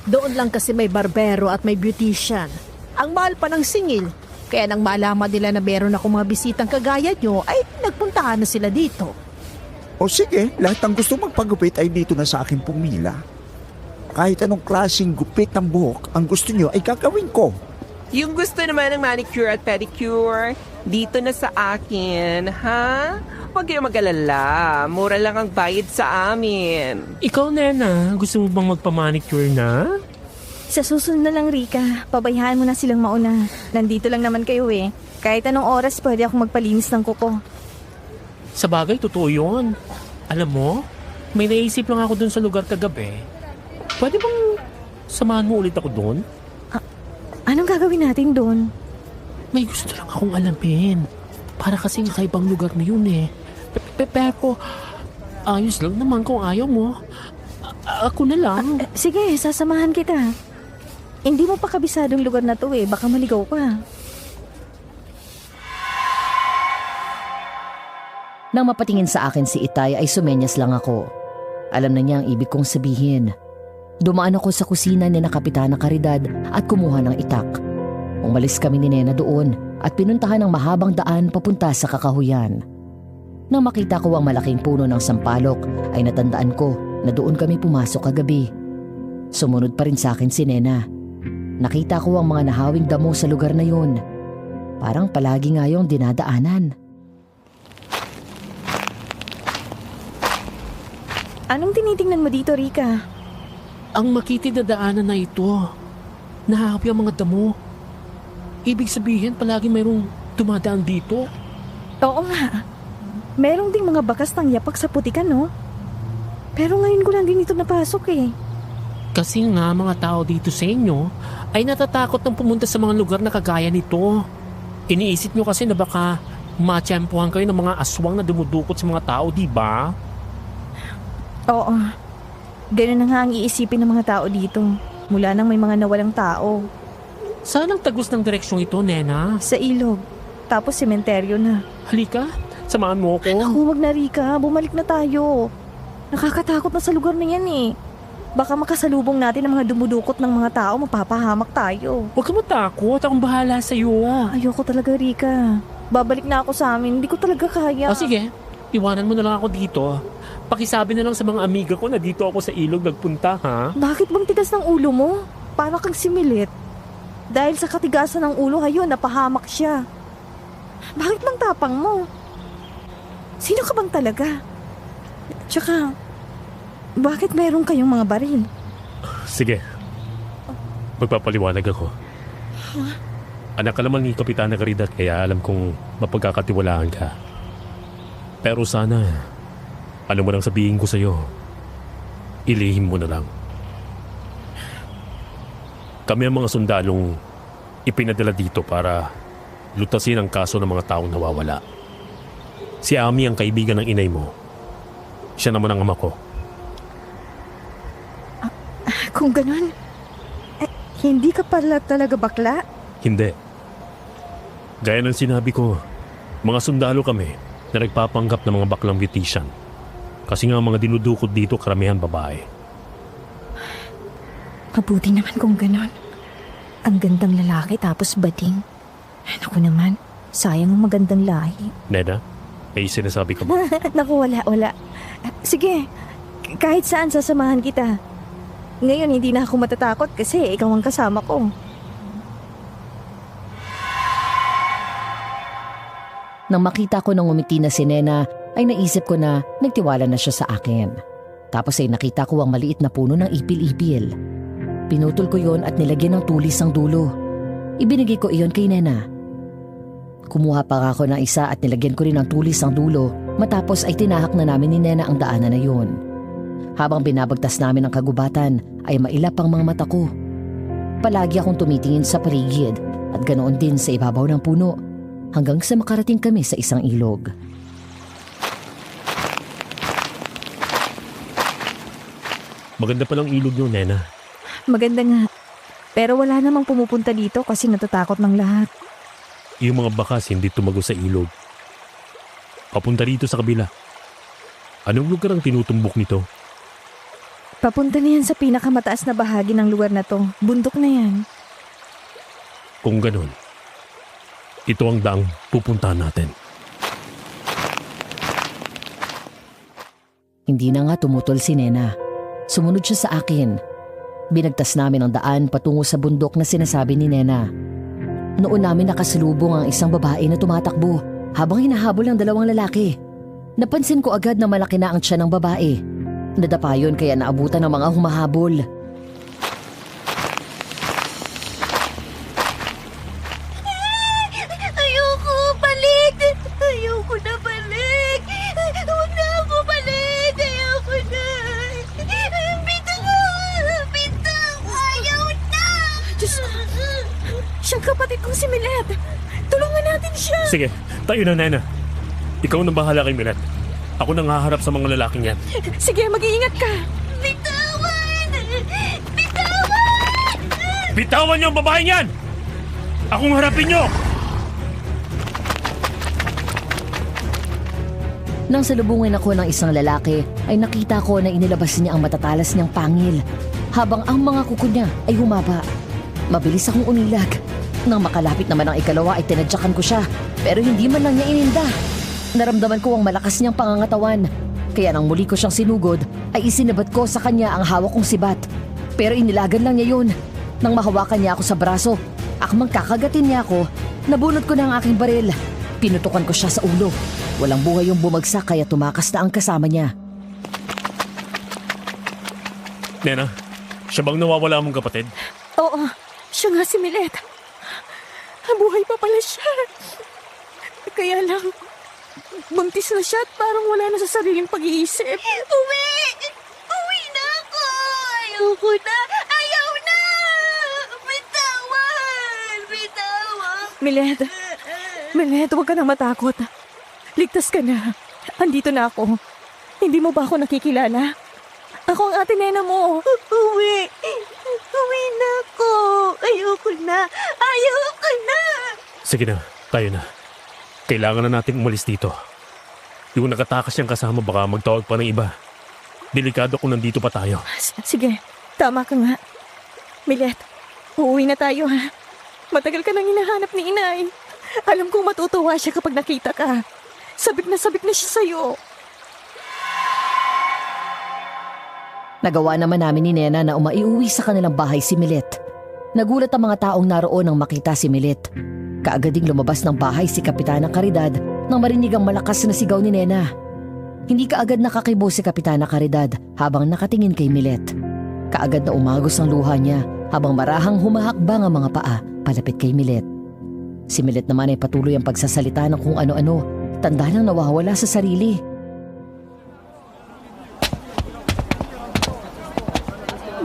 Doon lang kasi may barbero at may beautician. Ang mahal pa ng singil. Kaya nang malaman nila na meron akong mga bisitang kagaya nyo, ay nagpuntahan na sila dito. O sige, lahat ng gusto magpagupit ay dito na sa akin pumila. Kahit anong klaseng gupit ng buhok ang gusto nyo ay gagawin ko. Yung gusto naman ng manicure at pedicure, dito na sa akin, ha? Huwag kayong mag-alala. Mura lang ang bayad sa amin. Ikaw, Nena, gusto mo bang magpamanicure na? Sa susunod na lang, Rika. Pabayaan mo na silang mauna. Nandito lang naman kayo eh. Kahit anong oras pwede akong magpalinis ng kuko. Sa bagay, totoo yun. Alam mo, may naisip lang ako dun sa lugar kagabi. Pwede bang samahan mo ulit ako dun? Anong gagawin natin doon? May gusto lang akong alamin. Para kasing kaibang lugar na yun eh. Pero, ayos lang naman kung ayaw mo. Ako na lang. Sige, sasamahan kita. Hindi mo pa kabisadong lugar na to eh. Baka maligaw ka. Nang mapatingin sa akin si Itay ay sumenyas lang ako. Alam na niya ang ibig kong sabihin. Dumaan ako sa kusina ni Kapitana Caridad at kumuha ng itak. Umalis kami ni Nena doon at pinuntahan ang mahabang daan papunta sa kakahuyan. Nang makita ko ang malaking puno ng sampalok ay natandaan ko na doon kami pumasok kagabi. Sumunod pa rin sa akin si Nena. Nakita ko ang mga nahawing damo sa lugar na yun. Parang palagi nga yung dinadaanan. Anong tinitingnan mo dito, Rika? Ang makitid na daanan na ito. Nahahapi ang mga damo. Ibig sabihin palagi mayroong dumadaan dito. Oo nga. Merong ding mga bakas ng yapak sa putikan, no? Pero ngayon ko lang din ito napasok eh. Kasi nga mga tao dito sa inyo ay natatakot ng pumunta sa mga lugar na kagaya nito. Iniisip nyo kasi na baka matsyempohan kayo ng mga aswang na dumudukot sa mga tao, di ba? Oo. Ganun na nga ang iisipin ng mga tao dito. Mula nang may mga nawalang tao. Saan ang tagos ng direksyong ito, Nena? Sa ilog. Tapos sementeryo na. Halika, samahan mo ako. Naku, wag na, Rika. Bumalik na tayo. Nakakatakot na sa lugar na yan eh. Baka makasalubong natin ang mga dumudukot ng mga tao, mapapahamak tayo. Huwag ka matakot, akong bahala sa'yo. Ayoko talaga, Rika. Babalik na ako sa amin, hindi ko talaga kaya. O sige, iwanan mo na lang ako dito. Pakisabi na lang sa mga amiga ko na dito ako sa ilog nagpunta, ha? Bakit bang tigas ng ulo mo? Para kang similit. Dahil sa katigasan ng ulo ngayon, napahamak siya. Bakit bang tapang mo? Sino ka bang talaga? Tsaka, bakit mayroon kayong mga baril? Sige. Magpapaliwanag ako. Anak ka naman ni Kapitana Caridad kaya alam kong mapagkakatiwalaan ka. Pero sana, ano mo nang sabihin ko sa'yo, ilihim mo na lang. Kami ang mga sundalong ipinadala dito para lutasin ang kaso ng mga taong nawawala. Si Ami ang kaibigan ng inay mo. Siya naman ang ama ko. Kung ganun, hindi ka pala talaga bakla? Hindi. Gaya ng sinabi ko, mga sundalo kami na nagpapanggap ng mga baklang beautician. Kasi nga ang mga dinudukot dito karamihan babae. Mabuti naman kung ganun. Ang gandang lalaki tapos bading. Naku naman, sayang ang magandang lahi. Nena, may sinasabi ka ba? Naku, wala. Sige, kahit saan sasamahan kita. Ngayon hindi na ako matatakot kasi ikaw ang kasama ko. Nang makita ko nang umiti na si Nena, ay naisip ko na nagtiwala na siya sa akin. Tapos ay nakita ko ang maliit na puno ng ipil-ipil. Pinutol ko yon at nilagyan ng tulis ang dulo. Ibinigay ko iyon kay Nena. Kumuha pa ako ng isa at nilagyan ko rin ng tulis ang dulo. Matapos ay tinahak na namin ni Nena ang daanan na yon. Habang binabagtas namin ang kagubatan ay mailap ang mga mata ko. Palagi akong tumitingin sa paligid at ganoon din sa ibabaw ng puno hanggang sa makarating kami sa isang ilog. Maganda palang ilog nyo, Nena. Maganda nga. Pero wala namang pumupunta dito kasi natatakot ng lahat. Yung mga bakas hindi tumago sa ilog. Papunta rito sa kabila. Anong lugar ang tinutumbok nito? Papunta na yan sa pinakamataas na bahagi ng lugar na to. Bundok na yan. Kung ganun, ito ang daang pupuntahan natin. Hindi na nga tumutol si Nena. Sumunod siya sa akin. Binagtas namin ang daan patungo sa bundok na sinasabi ni Nena. Noon namin nakasalubong ang isang babae na tumatakbo habang hinahabol ang dalawang lalaki. Napansin ko agad na malaki na ang tiyan ng babae. Nadapa yun kaya naabutan ng mga humahabol. Ayoko, balik! Ayoko na balik! Huwag na ako balik! Ayoko na! Bitaw! Ayaw na! Diyos ko! Siyang kapatid kong si Milet! Tulungan natin siya! Sige, tayo na, Nena. Ikaw nang bahala kay Milet. Ako nang haharap sa mga lalaking yan. Sige, mag-iingat ka! Bitawan! Bitawan! Bitawan niyo ang babaeng yan! Akong harapin niyo! Nang salubungin ako ng isang lalaki, ay nakita ko na inilabas niya ang matatalas niyang pangil, habang ang mga kuko niya ay humaba. Mabilis akong umilag. Nang makalapit naman ang ikalawa ay tinadyakan ko siya, pero hindi man lang niya ininda. Naramdaman ko ang malakas niyang pangangatawan, kaya nang muli ko siyang sinugod, ay isinabat ko sa kanya ang hawak kong sibat. Pero inilagan lang niya yun. Nang mahawakan niya ako sa braso, akmang kakagatin niya ako, nabunot ko na ang aking baril. Pinutukan ko siya sa ulo. Walang buhay yung bumagsak kaya tumakas na ang kasama niya. Nena, siya bang nawawala mong kapatid? Oo, siya nga si Milet. Buhay pa pala siya. Kaya lang, buntis na siya at parang wala na sa sariling pag-iisip. Uwi! Uwi na ako! Ayoko na! Ayaw na! Bitawan! Bitawan! Milet, huwag ka na matakot. Ligtas ka na. Andito na ako. Hindi mo ba ako nakikilala? Ako ang ate Nena mo. Uwi! Uwi na ako! Ayoko na! Ayoko na! Sige na, tayo na. Kailangan na nating umalis dito. Yung nakatakas niyang kasama baka magtawag pa ng iba. Delikado kung nandito pa tayo. Sige, tama ka nga. Milet, uuwi na tayo ha. Matagal ka nang hinahanap ni Inay. Alam kong matutuwa siya kapag nakita ka. Sabik na siya sa'yo. Nagawa naman namin ni Nena na umaiuwi sa kanilang bahay si Milet. Nagulat ang mga taong naroon nang makita si Milet. Kaagad ding lumabas ng bahay si Kapitana Caridad nang marinig ang malakas na sigaw ni Nena. Hindi kaagad nakakibo si Kapitana Caridad habang nakatingin kay Milet. Kaagad na umagos ang luha niya habang marahang humahakbang ang mga paa palapit kay Milet. Si Milet naman ay patuloy ang pagsasalita ng kung ano-ano, tanda nang nawawala sa sarili.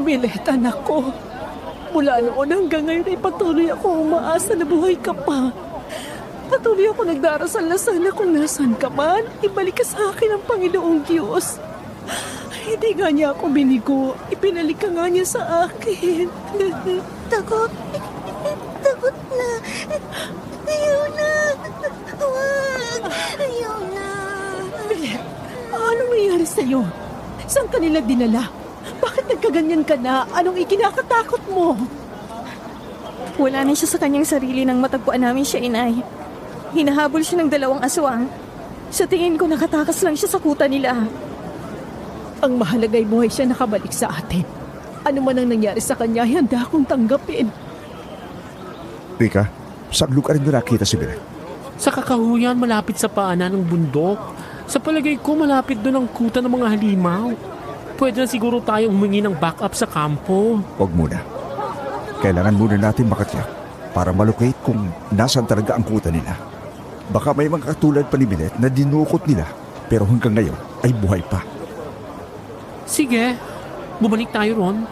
Milet, anak ko. Mula noon hanggang ngayon ay patuloy ako umaasa na buhay ka pa. Patuloy ako nagdarasal na sana kung nasan ka man, ibalik ka sa akin ang Panginoong Diyos. Hindi nga niya ako binigo, ipinalik ka nga niya sa akin. Takot na. Ayaw na. Huwag. Ayaw na. Milet, anong nangyari sa'yo? Saan ka nila dinala? Bakit nagkaganyan ka na? Anong ikinakatakot mo? Wala na siya sa kanyang sarili nang matagpuan namin siya, inay. Hinahabol siya ng 2 aswang. Sa tingin ko nakatakas lang siya sa kuta nila. Ang mahalagay buhay siya nakabalik sa atin. Ano man ang nangyari sa kanya, handa akong tanggapin. Rika, saan lugar niyo nakita si Milet? Sa kakahuyan malapit sa paanan ng bundok. Sa palagay ko malapit doon ang kuta ng mga halimaw. Pwede na siguro tayong humingi ng backup sa kampo. Huwag muna. Kailangan muna natin makatyak para malocate kung nasan talaga ang kuta nila. Baka may mga katulad pa ni Milet na dinukot nila pero hanggang ngayon ay buhay pa. Sige, bumalik tayo ron.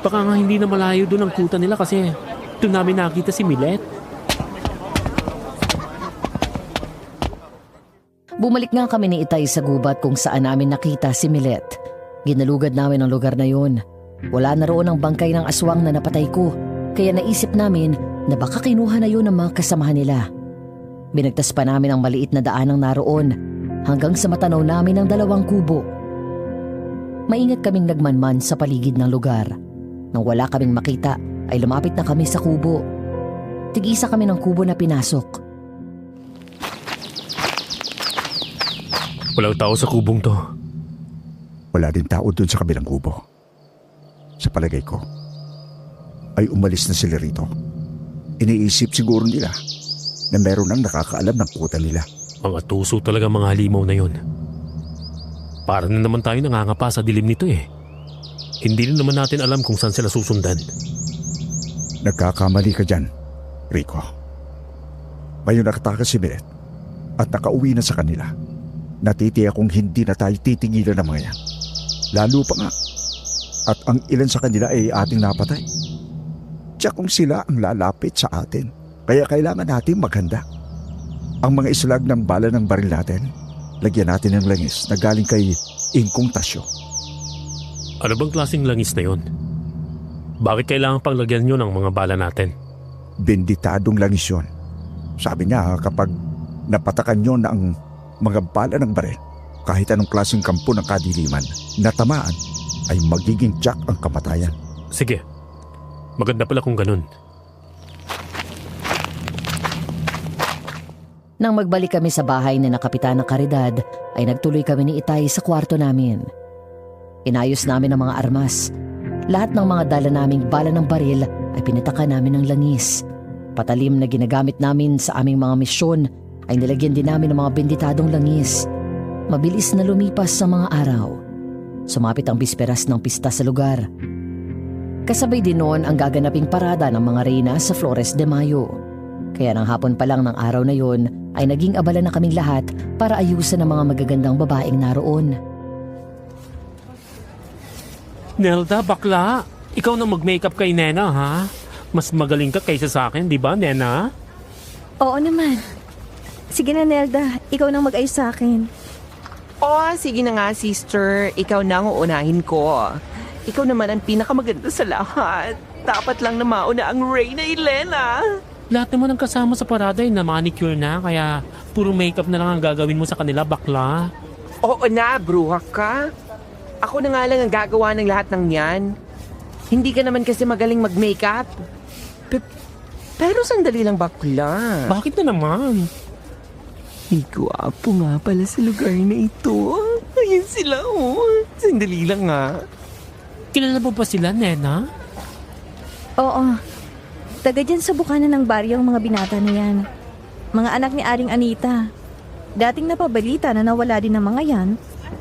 Baka nga hindi na malayo doon ang kuta nila kasi doon namin nakita si Milet. Bumalik nga kami ni Itay sa gubat kung saan namin nakita si Milet. Ginalugad namin ang lugar na yun. Wala na roon ang bangkay ng aswang na napatay ko, kaya naisip namin na baka kinuha na yun ng mga kasamahan nila. Binagtas pa namin ang maliit na daanang naroon hanggang sa matanaw namin ang 2 kubo. Maingat kaming nagmanman sa paligid ng lugar. Nang wala kaming makita ay lumapit na kami sa kubo. Tig-isa kami ng kubo na pinasok. Walang tao sa kubong to. Wala din tao dun sa kabilang kubo. Sa palagay ko, ay umalis na sila rito. Iniisip siguro nila na meron nang nakakaalam ng kuta nila. Mga tuso talaga mga halimaw na yon. Para na naman tayo nangangapa sa dilim nito eh. Hindi rin naman natin alam kung saan sila susundan. Nagkakamali ka dyan, Rico. Ngayon nakatakas si Milet at nakauwi na sa kanila. Natitiya kung hindi na tayo titigilan ng mga yan. Lalo pa nga. At ang ilan sa kanila ay ating napatay. Tiyak kung sila ang lalapit sa atin. Kaya kailangan natin maghanda. Ang mga islag ng bala ng baril natin, lagyan natin ng langis na galing kay Ingkong Tasyo. Ano bang klaseng langis na yon? Bakit kailangan pang lagyan nyo ng mga bala natin? Benditadong langis yun. Sabi niya kapag napatakan nyo na ang mga bala ng baril, kahit anong klaseng kampo ng kadiliman na tamaan, ay magiging tiyak ang kamatayan. Sige, maganda pala kung ganun. Nang magbalik kami sa bahay ni Kapitana Caridad, ay nagtuloy kami ni Itay sa kwarto namin. Inayos namin ang mga armas. Lahat ng mga dala naming bala ng baril ay pinataka namin ng langis. Patalim na ginagamit namin sa aming mga misyon ay nilagyan din namin ng mga benditadong langis. Mabilis na lumipas sa mga araw. Sumapit ang bisperas ng pista sa lugar. Kasabay din noon ang gaganaping parada ng mga reyna sa Flores de Mayo. Kaya nang hapon pa lang ng araw na yon ay naging abala na kaming lahat para ayusan ang mga magagandang babaeng naroon. Nelda, bakla, ikaw na mag-makeup kay Nena, ha? Mas magaling ka kaysa sa akin, di ba, Nena? Oo naman. Sige na, Nelda. Ikaw nang mag-ayos sa akin. Oh, sige na nga, sister. Ikaw na ang uunahin ko. Ikaw naman ang pinakamaganda sa lahat. Dapat lang na mauna ang Reyna Elena. Lahat naman ang kasama sa parada ay na manicure na, kaya puro makeup na lang ang gagawin mo sa kanila, bakla. Oo na, bruha ka. Ako na nga lang ang gagawa ng lahat ng yan. Hindi ka naman kasi magaling mag-makeup. Pero sandali lang, bakla. Bakit na naman? Gwapo nga pala sa lugar na ito. Ayun sila, oh. Sandali lang nga. Kilala mo ba sila, Nena? Oo. Taga dyan sa bukana ng baryo ang mga binata na yan. Mga anak ni Aling Anita. Dating napabalita na nawala din ang mga yan,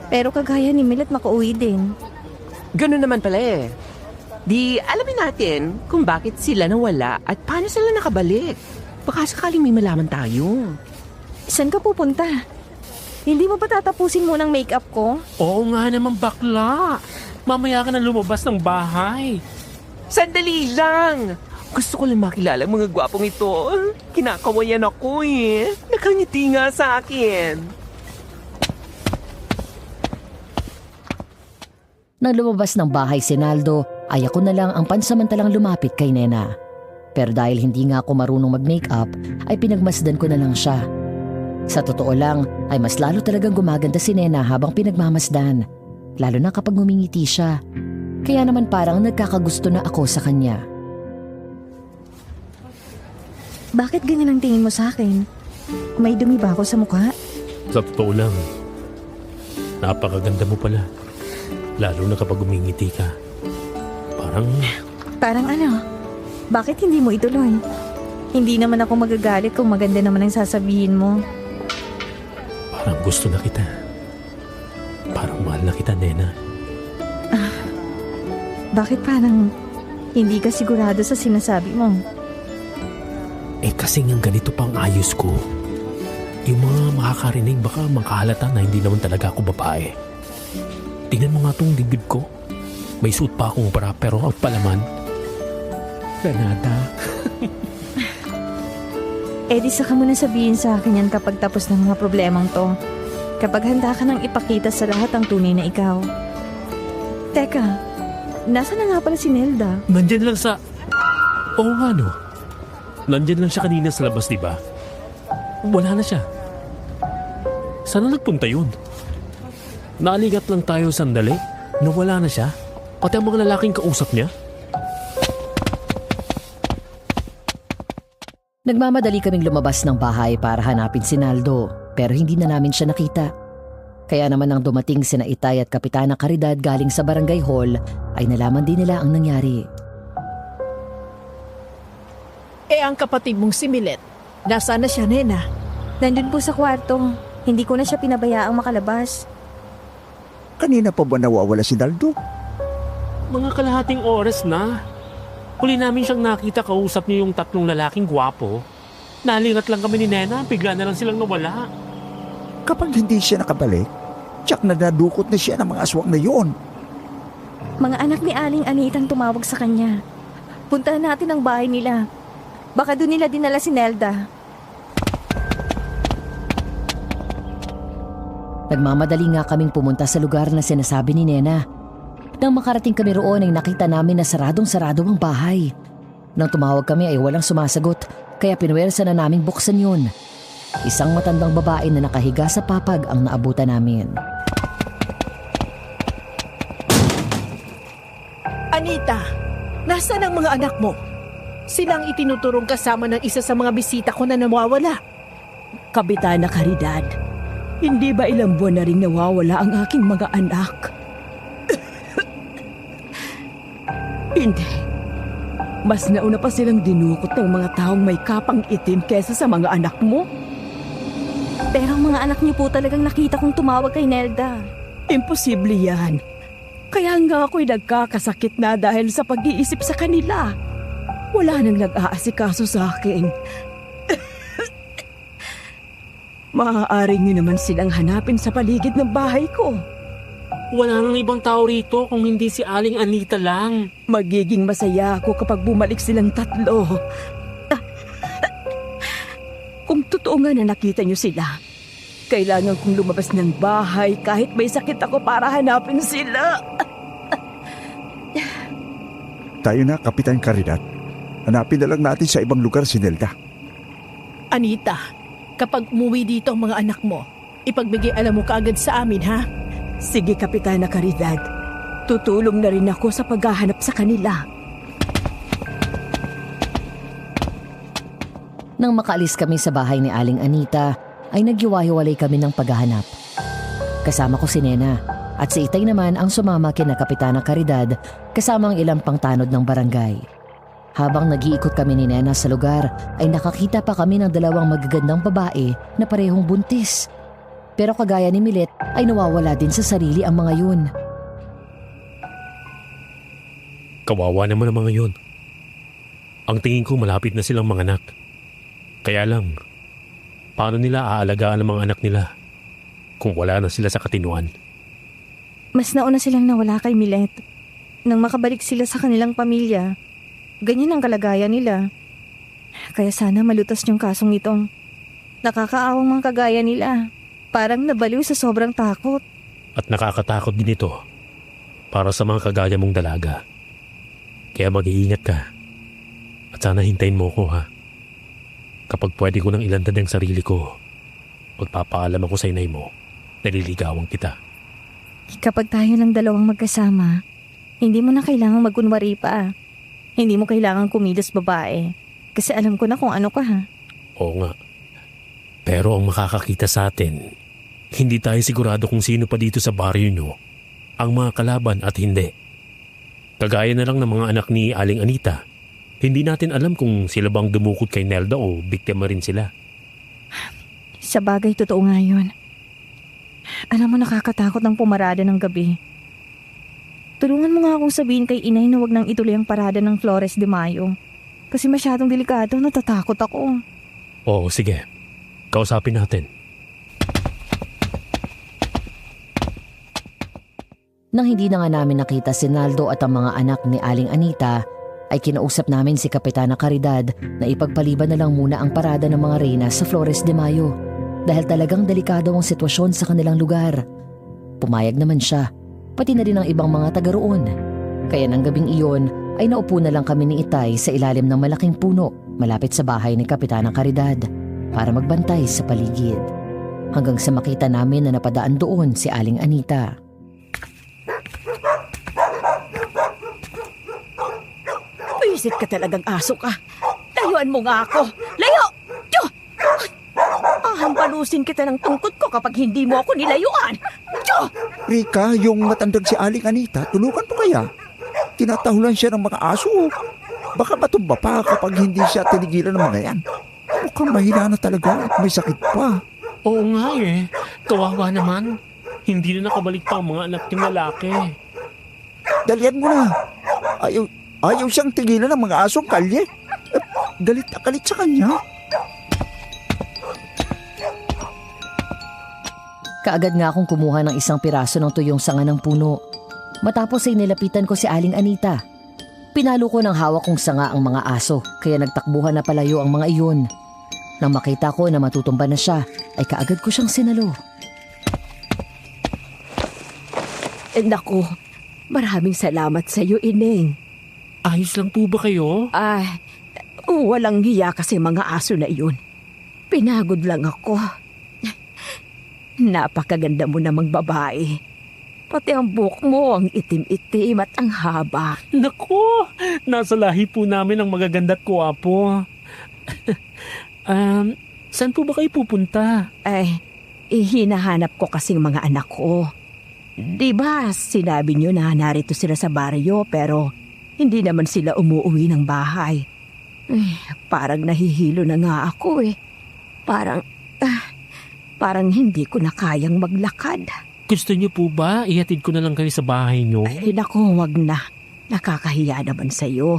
pero kagaya ni Milet makauwi din. Ganun naman pala eh. Di alamin natin kung bakit sila nawala at paano sila nakabalik. Baka sakaling may malaman tayo. Saan ka pupunta? Hindi mo ba tatapusin mo ng makeup ko? Oo nga naman bakla. Mamaya ka na lumabas ng bahay. Sandali lang! Gusto ko lang makilala ang mga gwapong ito. Kinakawayan ako eh. Nakangiti nga sa akin. Nang lumabas ng bahay si Naldo, ay ako na lang ang pansamantalang lumapit kay Nena. Pero dahil hindi nga ako marunong mag-makeup, ay pinagmasdan ko na lang siya. Sa totoo lang, ay mas lalo talagang gumaganda si Nena habang pinagmamasdan. Lalo na kapag ngumingiti siya. Kaya naman parang nagkakagusto na ako sa kanya. Bakit ganyan ang tingin mo sa akin? May dumi ba ako sa mukha? Sa totoo lang, napakaganda mo pala. Lalo na kapag umingiti ka. Parang ano? Bakit hindi mo ituloy? Hindi naman ako magagalit kung maganda naman ang sasabihin mo. Parang gusto na kita. Parang mahal na kita, Nena. Bakit parang hindi ka sigurado sa sinasabi mo? Kasi nga ganito pang ayos ko. Yung mga makakarinig baka makahalata na hindi naman talaga ako babae. Tingnan mo nga tong dibdib ko. May suit pa akong bra pero ang palaman. Renata. Di saka mo na sabihin sa akin yan kapag tapos ng mga problemang to. Kapag handa ka nang ipakita sa lahat ang tunay na ikaw. Teka, nasa na nga pala si Nelda? Nandyan lang sa... Oo nga no. Nandyan lang siya kanina sa labas, diba? Wala na siya. Saan na nagpunta yun? Naaligat lang tayo sandali. Nawala na siya. Pati ang mga lalaking kausap niya. Nagmamadali kaming lumabas ng bahay para hanapin si Naldo, pero hindi na namin siya nakita. Kaya naman nang dumating sina Itay at Kapitana Caridad galing sa barangay hall, ay nalaman din nila ang nangyari. Ang kapatid mong si Milet, nasaan na siya, Nena? Nandun po sa kwarto. Hindi ko na siya pinabayaang makalabas. Kanina pa ba nawawala si Naldo? Mga kalahating oras na. Huli namin siyang nakita kausap niyo yung 3 lalaking gwapo. Nalingat lang kami ni Nena, bigla na lang silang nawala. Kapag hindi siya nakabalik, tsak nadadukot na siya ng mga aswang na yon. Mga anak ni Aling Anitang tumawag sa kanya. Puntahan natin ang bahay nila. Baka doon nila dinala si Nelda. Nagmamadali nga kaming pumunta sa lugar na sinasabi ni Nena. Nang makarating kami roon ay nakita namin na saradong-sarado ang bahay. Nang tumawag kami ay walang sumasagot, kaya pinuwersa na naming buksan yun. Isang matandang babae na nakahiga sa papag ang naabutan namin. Anita, nasaan ang mga anak mo? Silang itinuturong kasama ng isa sa mga bisita ko na nawawala. Kapitana Caridad, hindi ba ilang buwan na rin nawawala ang aking mga anak? Hindi. Mas nauna pa silang dinukot ng mga taong may kapang itim kesa sa mga anak mo. Pero ang mga anak niyo po talagang nakita kong tumawag kay Nelda. Imposible yan. Kaya nga ako'y nagkakasakit na dahil sa pag-iisip sa kanila. Wala nang nag-aasikaso sa akin. Maaari niyo naman silang hanapin sa paligid ng bahay ko. Wala nang ibang tao rito kung hindi si Aling Anita lang. Magiging masaya ako kapag bumalik silang 3. Kung totoo nga na nakita niyo sila, kailangan kong lumabas ng bahay kahit may sakit ako para hanapin sila. Tayo na, Kapitan Caridad. Hanapin na lang natin sa ibang lugar si Nelda. Anita, kapag umuwi dito ang mga anak mo, ipagbigay alam mo kaagad sa amin, ha? Sige, Kapitana Caridad. Tutulong na rin ako sa paghahanap sa kanila. Nang makaalis kami sa bahay ni Aling Anita, ay nagyuwahiwalay kami ng paghahanap. Kasama ko si Nena at si Itay naman ang sumama kina Kapitana Caridad kasama ang ilang pangtanod ng barangay. Habang nag-iikot kami ni Nena sa lugar, ay nakakita pa kami ng dalawang magagandang babae na parehong buntis. Pero kagaya ni Milet ay nawawala din sa sarili ang mga yun. Kawawa naman ang mga yun. Ang tingin ko malapit na silang manganak. Kaya lang, paano nila aalagaan ang mga anak nila kung wala na sila sa katinuan? Mas nauna silang nawala kay Milet. Nang makabalik sila sa kanilang pamilya, ganyan ang kalagayan nila. Kaya sana malutas yung kasong itong nakakaawang mga kagaya nila. Parang nabaliw sa sobrang takot. At nakakatakot din ito para sa mga kagaya mong dalaga. Kaya mag-iingat ka. At sana hintayin mo ko, ha? Kapag pwede ko nang ilandad ang sarili ko, magpapaalam ako sa inay mo, naliligawan kita. Kapag tayo lang dalawang magkasama, hindi mo na kailangang magkunwari pa. Hindi mo kailangang kumilos babae. Kasi alam ko na kung ano ka, ha? Oo nga. Pero ang makakakita sa atin, hindi tayo sigurado kung sino pa dito sa baryo nyo ang mga kalaban at hindi. Kagaya na lang ng mga anak ni Aling Anita, hindi natin alam kung sila bang dumukot kay Nelda o biktima rin sila. Sa bagay, totoo nga yun. Alam mo, nakakatakot ang pumarada ng gabi. Tulungan mo nga akong sabihin kay inay na wag nang ituloy ang parada ng Flores de Mayo. Kasi masyadong delikado, natatakot ako. Oo, sige. Kausapin natin. Nang hindi na nga namin nakita si Naldo at ang mga anak ni Aling Anita, ay kinausap namin si Kapitana Caridad na ipagpaliban na lang muna ang parada ng mga reyna sa Flores de Mayo dahil talagang delikado ang sitwasyon sa kanilang lugar. Pumayag naman siya, pati na rin ang ibang mga taga roon. Kaya nang gabing iyon ay naupo na lang kami ni Itay sa ilalim ng malaking puno malapit sa bahay ni Kapitana Caridad para magbantay sa paligid. Hanggang sa makita namin na napadaan doon si Aling Anita. Wisit ka talagang aso ka. Layuan mo nga ako. Layo! Diyo! Ahampalusin kita ng tungkod ko kapag hindi mo ako nilayuan. Diyo! Rika, yung matandang si Aling Anita, tulungan mo kaya? Tinatahulan siya ng mga aso. Baka matumba pa kapag hindi siya tinigilan ng mga yan. Mukhang mahina na talaga at may sakit pa. Oo nga eh. Kawawa naman. Hindi na nakabalik pa ang mga anak ng lalaki. Dalian mo na. Ayaw siyang tigilan ng mga asong kalye. Galit na galit sa kanya. Kaagad nga akong kumuha ng isang piraso ng tuyong sanga ng puno. Matapos ay nilapitan ko si Aling Anita. Pinalo ko ng hawak kong sanga ang mga aso, kaya nagtakbuhan na palayo ang mga iyon. Nang makita ko na matutumba na siya, ay kaagad ko siyang sinalo. Naku, maraming salamat sa iyo, Ineng. Ayos lang po ba kayo? Ay, walang hiya kasi mga aso na iyon. Pinagod lang ako. Napakaganda mo namang babae. Pati ang buhok mo, ang itim-itim at ang haba. Naku, nasa lahi po namin ang magaganda at kuwapo. Saan po ba kayo pupunta? Ay, hinahanap ko kasing mga anak ko. Diba, sinabi niyo na narito sila sa baryo pero hindi naman sila umuwi ng bahay. Ay, parang nahihilo na nga ako eh. Parang hindi ko na kayang maglakad. Gusto niyo po ba ihatid ko na lang kayo sa bahay niyo? Ay, naku, wag na. Nakakahiya naman sa'yo.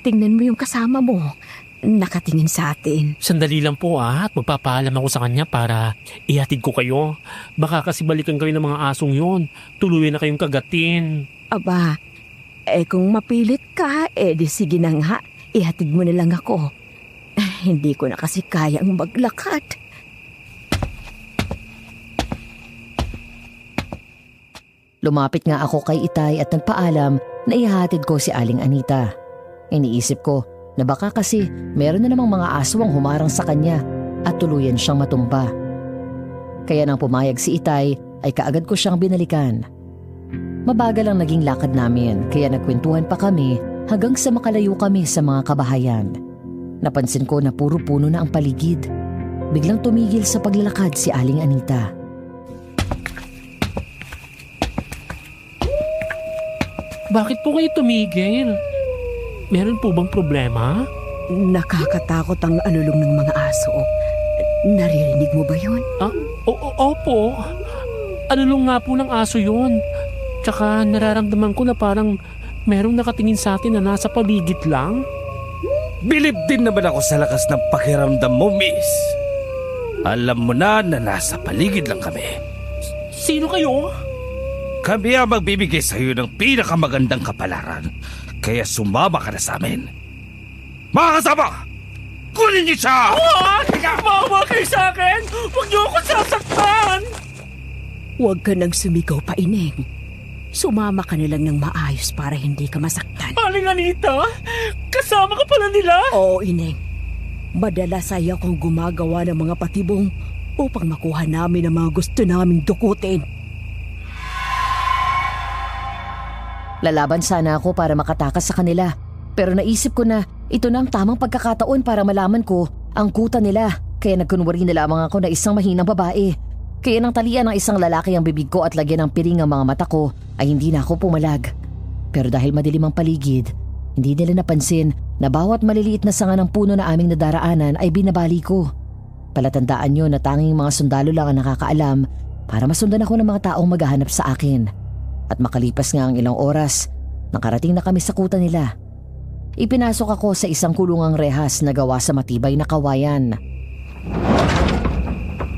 Tingnan mo yung kasama mo. Nakatingin sa atin. Sandali lang po at magpapaalam ako sa kanya para ihatid ko kayo. Baka kasi balikan kayo ng mga asong yon. Tuluyan na kayong kagatin. Aba, kung mapilit ka, di sige na nga. Ihatid mo na lang ako. Hindi ko na kasi kayang maglakad. Lumapit nga ako kay Itay at nagpaalam na ihatid ko si Aling Anita. Iniisip ko na baka kasi meron na namang mga aso ang humarang sa kanya at tuluyan siyang matumba. Kaya nang pumayag si Itay ay kaagad ko siyang binalikan. Mabagal ang naging lakad namin kaya nagkwentuhan pa kami hanggang sa makalayo kami sa mga kabahayan. Napansin ko na puro puno na ang paligid. Biglang tumigil sa paglalakad si Aling Anita. Bakit po kayo tumigil? Meron po bang problema? Nakakatakot ang alulong ng mga aso. Naririnig mo ba yun? Opo. Alulong nga po ng aso yun. Tsaka nararamdaman ko na parang merong nakatingin sa atin na nasa paligid lang. Bilib din naman ako sa lakas ng pakiramdam mo, miss. Alam mo na nasa paligid lang kami. Sino kayo? Kami ang magbibigay sa iyo ng pinakamagandang kapalaran. Kaya sumama ka na sa amin. Mga kasama! Kunin niyo siya! Maawa kayo sa akin! Huwag niyo ako sasaktan! Huwag ka nang sumigaw pa, Ineng. Sumama ka na lang ng maayos para hindi ka masaktan. Aling Anita, kasama ka pala nila? Oo, Ineng. Madalas ay akong gumagawa ng mga patibong upang makuha namin ang mga gusto naming dukutin. Lalaban sana ako para makatakas sa kanila. Pero naisip ko na ito na ang tamang pagkakataon para malaman ko ang kuta nila. Kaya nagkunwari na lamang ako na isang mahinang babae. Kaya nang talian ng isang lalaki ang bibig ko at lagyan ng piring ang mga mata ko ay hindi na ako pumalag. Pero dahil madilim ang paligid, hindi nila napansin na bawat maliliit na sanga ng puno na aming nadaraanan ay binabali ko. Palatandaan yun na tanging mga sundalo lang ang nakakaalam para masundan ako ng mga taong maghahanap sa akin. At makalipas nga ang ilang oras, nakarating na kami sa kuta nila. Ipinasok ako sa isang kulungang rehas na gawa sa matibay na kawayan.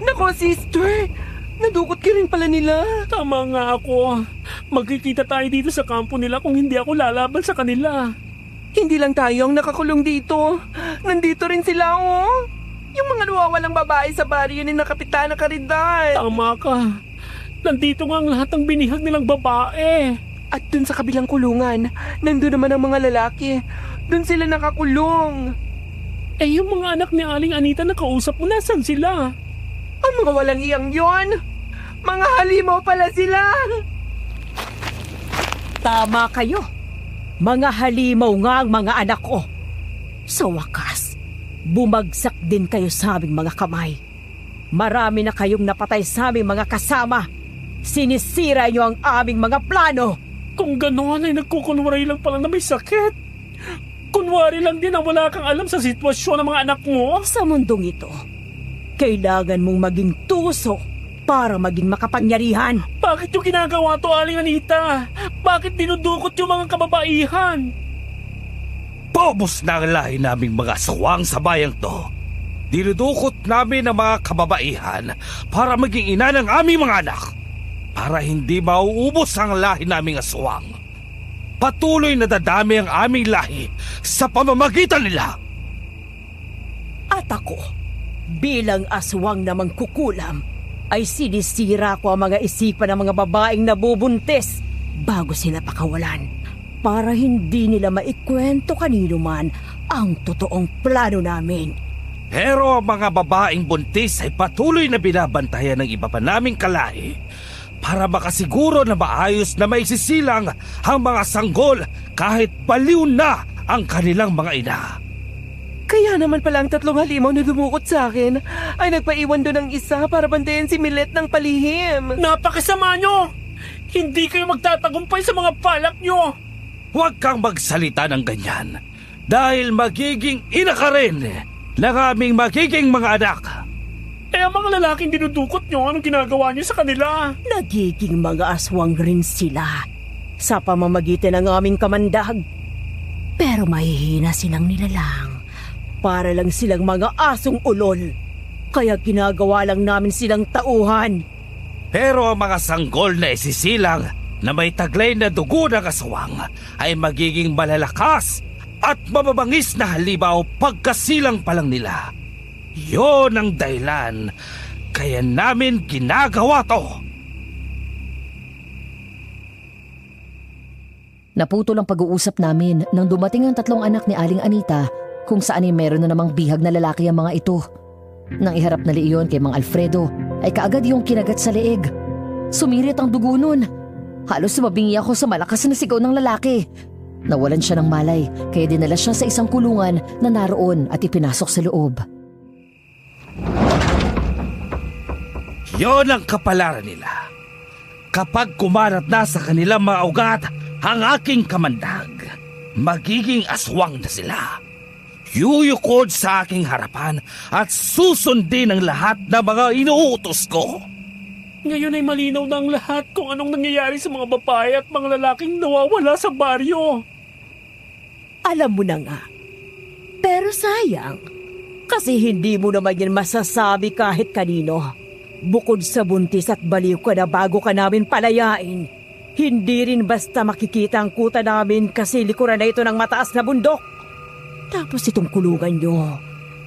Nako, sister! Nadukot ka rin pala nila. Tama nga ako. Magkikita tayo dito sa kampo nila kung hindi ako lalaban sa kanila. Hindi lang tayo ang nakakulong dito. Nandito rin sila, oh. Yung mga nawawalang babae sa baryo ni na Kapitana Caridad. Tama ka. Nandito nga ang lahat ng binihag nilang babae. At dun sa kabilang kulungan, nandun naman ang mga lalaki. Dun sila nakakulong. Yung mga anak ni Aling Anita na kausap mo, nasan sila? Ang mga walang iyang yon. Mga halimaw pala sila. Tama kayo. Mga halimaw nga ang mga anak ko. Sa wakas, bumagsak din kayo sa aming mga kamay. Marami na kayong napatay sa aming mga kasama. Sinisira niyo ang aming mga plano. Kung gano'n ay nagkukunwari lang pala na may sakit. Kunwari lang din na wala kang alam sa sitwasyon ng mga anak mo. Sa mundong ito, kailangan mong maging tuso para maging makapangyarihan. Bakit yung ginagawa to, Aling Anita? Bakit dinudukot yung mga kababaihan? Pobos na ang lahi naming mga aswang sa bayang to. Dinudukot namin ang mga kababaihan para maging ina ng aming mga anak. Para hindi mauubos ang lahi naming aswang. Patuloy na dadami ang aming lahi sa pamamagitan nila. At ako, bilang aswang na mangkukulam, ay sinisira ko ang mga isipan ng mga babaeng nabubuntis bago sila pakawalan para hindi nila maikwento kanino man ang totoong plano namin. Pero ang mga babaeng buntis ay patuloy na binabantayan ng iba pa naming kalahi para makasiguro na maayos na maisisilang ang mga sanggol kahit baliw na ang kanilang mga ina. Kaya naman pala ang 3 halimaw na dumukot sa akin ay nagpaiwan doon ng isa para bantayan si Milet ng palihim. Napakasama nyo! Hindi kayo magtatagumpay sa mga balak nyo! Huwag kang magsalita ng ganyan dahil magiging ina ka rin ng aming magiging mga anak. Ang mga lalaking dinudukot nyo, anong ginagawa nyo sa kanila? Nagiging mga aswang rin sila sa pamamagitan ng aming kamandag. Pero mahihina silang nilalang. Para lang silang mga asong ulol. Kaya ginagawa lang namin silang tauhan. Pero ang mga sanggol na isisilang na may taglay na dugo ng aswang ay magiging malalakas at mababangis na halimaw pagkasilang pa lang nila. Yon ang dahilan kaya namin ginagawa to. Naputol ang pag-uusap namin nang dumating ang 3 anak ni Aling Anita kung saan ay meron na namang bihag na lalaki ang mga ito. Nang iharap na iyon kay Mang Alfredo ay kaagad yung kinagat sa leeg. Sumirit ang dugo nun. Halos mabingi ako sa malakas na sigaw ng lalaki. Nawalan siya ng malay kaya dinala siya sa isang kulungan na naroon at ipinasok sa loob. Yon ang kapalaran nila. Kapag kumarat na sa kanilang mga ugat ang aking kamandag, magiging aswang na sila. Yuyukod sa aking harapan at susundin ang lahat ng mga inuutos ko. Ngayon ay malinaw na ang lahat kung anong nangyayari sa mga babae at mga lalaking nawawala sa baryo. Alam mo na nga. Pero sayang, kasi hindi mo naman yan masasabi kahit kanino. Bukod sa buntis at baliw ka na bago ka namin palayain, hindi rin basta makikita ang kuta namin kasi likuran na ito ng mataas na bundok. Tapos itong kulungan nyo,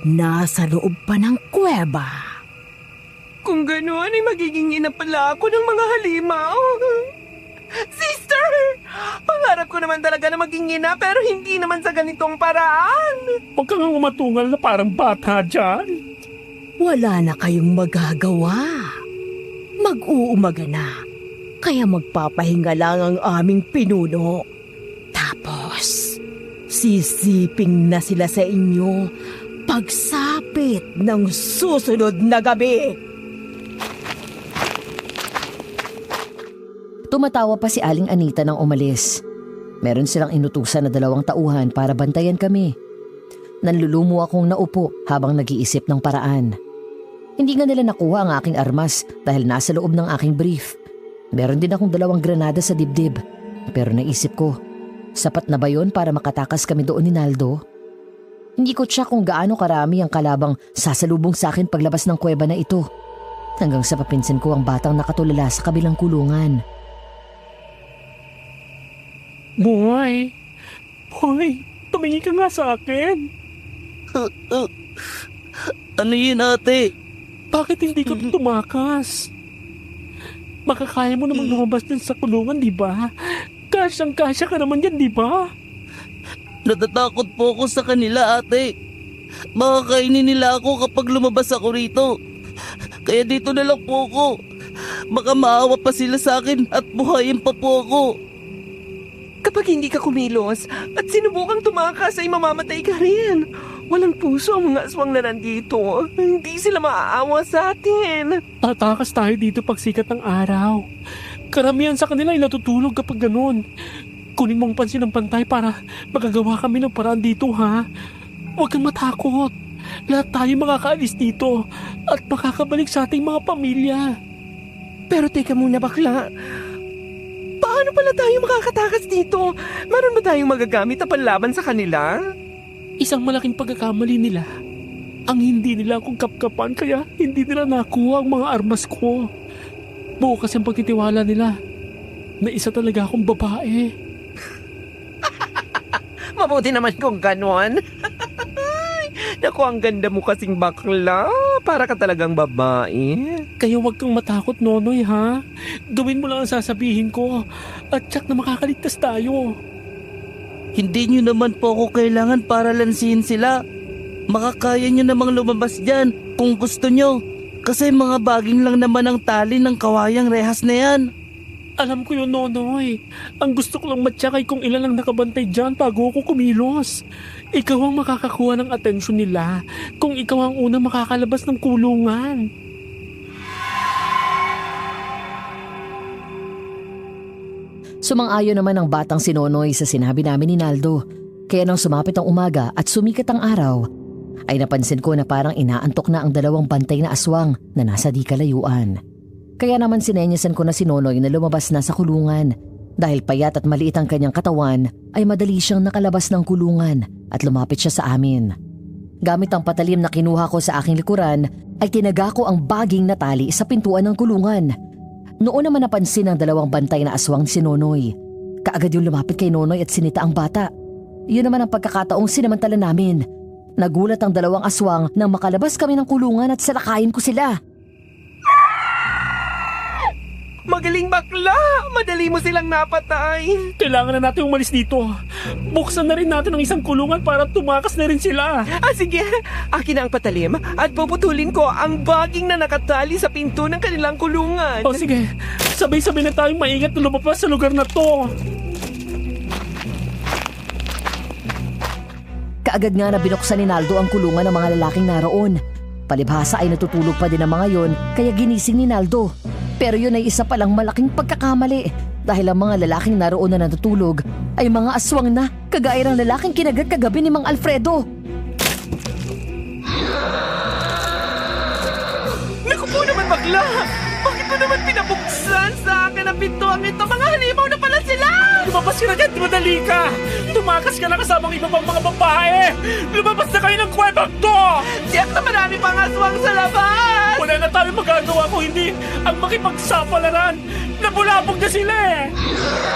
nasa loob pa ng kuweba. Kung gano'n ay magiging ina pala ako ng mga halimaw. Sister! Pangarap ko naman talaga na maging ina pero hindi naman sa ganitong paraan. Huwag kang umatungal na parang bata dyan. Wala na kayong magagawa. Mag-uumaga na. Kaya magpapahinga lang ang aming pinuno. Tapos, sisiping na sila sa inyo pagsapit ng susunod na gabi. Tumatawa pa si Aling Anita nang umalis. Meron silang inutusan na 2 tauhan para bantayan kami. Nanlulumo akong naupo habang nag-iisip ng paraan. Hindi nga nila nakuha ang aking armas dahil nasa loob ng aking brief. Meron din akong 2 granada sa dibdib. Pero naisip ko, sapat na ba yun para makatakas kami doon ni Naldo? Hindi ko tiyak kung gaano karami ang kalabang sasalubong sa akin paglabas ng kuweba na ito. Hanggang sa papinsin ko ang batang nakatulala sa kabilang kulungan. Boy, tumingin ka nga sa akin. Ano yun, ate? Bakit hindi ka tumakas? Makakaya mo namang lumabas din sa kulungan, di ba? Kasyang-kasya ka naman yan, di ba? Natatakot po ako sa kanila, ate. Makakainin nila ako kapag lumabas ako rito. Kaya dito na lang po ako. Baka maawa pa sila sa akin at buhayin pa po ako. Kapag hindi ka kumilos at sinubukang tumakas ay mamamatay ka rin. Walang puso ang mga aswang na nandito. Hindi sila maaawa sa atin. Tatakas tayo dito pag sikat ng araw. Karamihan sa kanila ay natutulog kapag ganun. Kunin mong pansin ng pantay para magagawa kami ng paraan dito, ha? Huwag kang matakot. Lahat tayo makakaalis dito at makakabalik sa ating mga pamilya. Pero teka muna, bakla. Paano pala tayo makakatakas dito? Meron ba tayong magagamit na panlaban sa kanila? Isang malaking pagkakamali nila. Ang hindi nila akong kapkapan kaya hindi nila nakuha ang mga armas ko. Buo kasi ang pagtitiwala nila na isa talaga akong babae. Mabuti naman kung ganon. Naku, ang ganda mo kasing bakla. Para ka talagang babae. Kaya huwag kang matakot, Nonoy, ha? Gawin mo lang ang sasabihin ko at tsak na makakaligtas tayo. Hindi nyo naman po ako kailangan para lansihin sila. Makakaya nyo namang lumabas dyan kung gusto nyo. Kasi mga baging lang naman ang tali ng kawayang rehas na yan. Alam ko yun, Nonoy. Ang gusto ko lang matsyakay kung ilan ang nakabantay dyan bago ako kumilos. Ikaw ang makakakuha ng atensyon nila kung ikaw ang unang makakalabas ng kulungan. Sumang-ayon naman ang batang si Nonoy sa sinabi namin ni Naldo. Kaya nang sumapit ang umaga at sumikat ang araw, ay napansin ko na parang inaantok na ang 2 bantay na aswang na nasa di kalayuan. Kaya naman sinenyasan ko na si Nonoy na lumabas na sa kulungan. Dahil payat at maliit ang kanyang katawan, ay madali siyang nakalabas ng kulungan at lumapit siya sa amin. Gamit ang patalim na kinuha ko sa aking likuran, ay tinaga ko ang baging na tali sa pintuan ng kulungan. Noon naman napansin ang 2 bantay na aswang si Nonoy. Kaagad yung lumapit kay Nonoy at sinita ang bata. Yun naman ang pagkakataong sinamantala namin. Nagulat ang 2 aswang nang makalabas kami ng kulungan at salakayin ko sila. Magaling bakla! Madali mo silang napatay. Kailangan na natin umalis dito. Buksan na rin natin ang isang kulungan para tumakas na rin sila. Sige, akin na ang patalim at puputulin ko ang baging na nakatali sa pinto ng kanilang kulungan. Sige, sabay-sabay na tayong maingat na lumabas sa lugar na to. Kaagad nga na binuksan ni Naldo ang kulungan ng mga lalaking naroon. Palibhasa ay natutulog pa din ang mga yon kaya ginising ni Naldo. Pero yun ay isa palang malaking pagkakamali Dahil ang mga lalaking naroon na natutulog ay mga aswang na, kagaya ng lalaking kinagat kagabi ni Mang Alfredo. Naku po naman, bakla! Bakit mo naman pinabuksan sa akin ang pintuang ito? Mga halimaw na pala sila! Lumabas ka na dyan, madali ka! Tumakas ka na kasamang iba pang mga babae! Lumabas na kayo ng kwebang to! Tiyak na marami pang aswang sa labas! Wala na tayo magagawa kung hindi ang makipagsapalaran. Nabulabog na sila eh!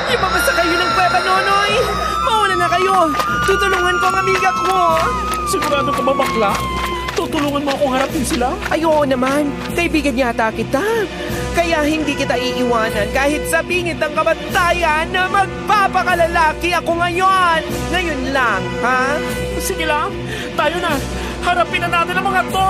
Lumabas na kayo ng kweba, Nonoy! Mauna na kayo! Tutulungan ko ang amiga ko! Sigurado ka ba, bakla? Tutulungan mo akong harapin sila? Ay, oo naman. Kaibigan yata kita. Kaya hindi kita iiwanan kahit sa bingit ng kamatayan na magpapakalalaki ako ngayon. Ngayon lang, ha? Sige lang, tayo na. Harapin na natin ang mga to.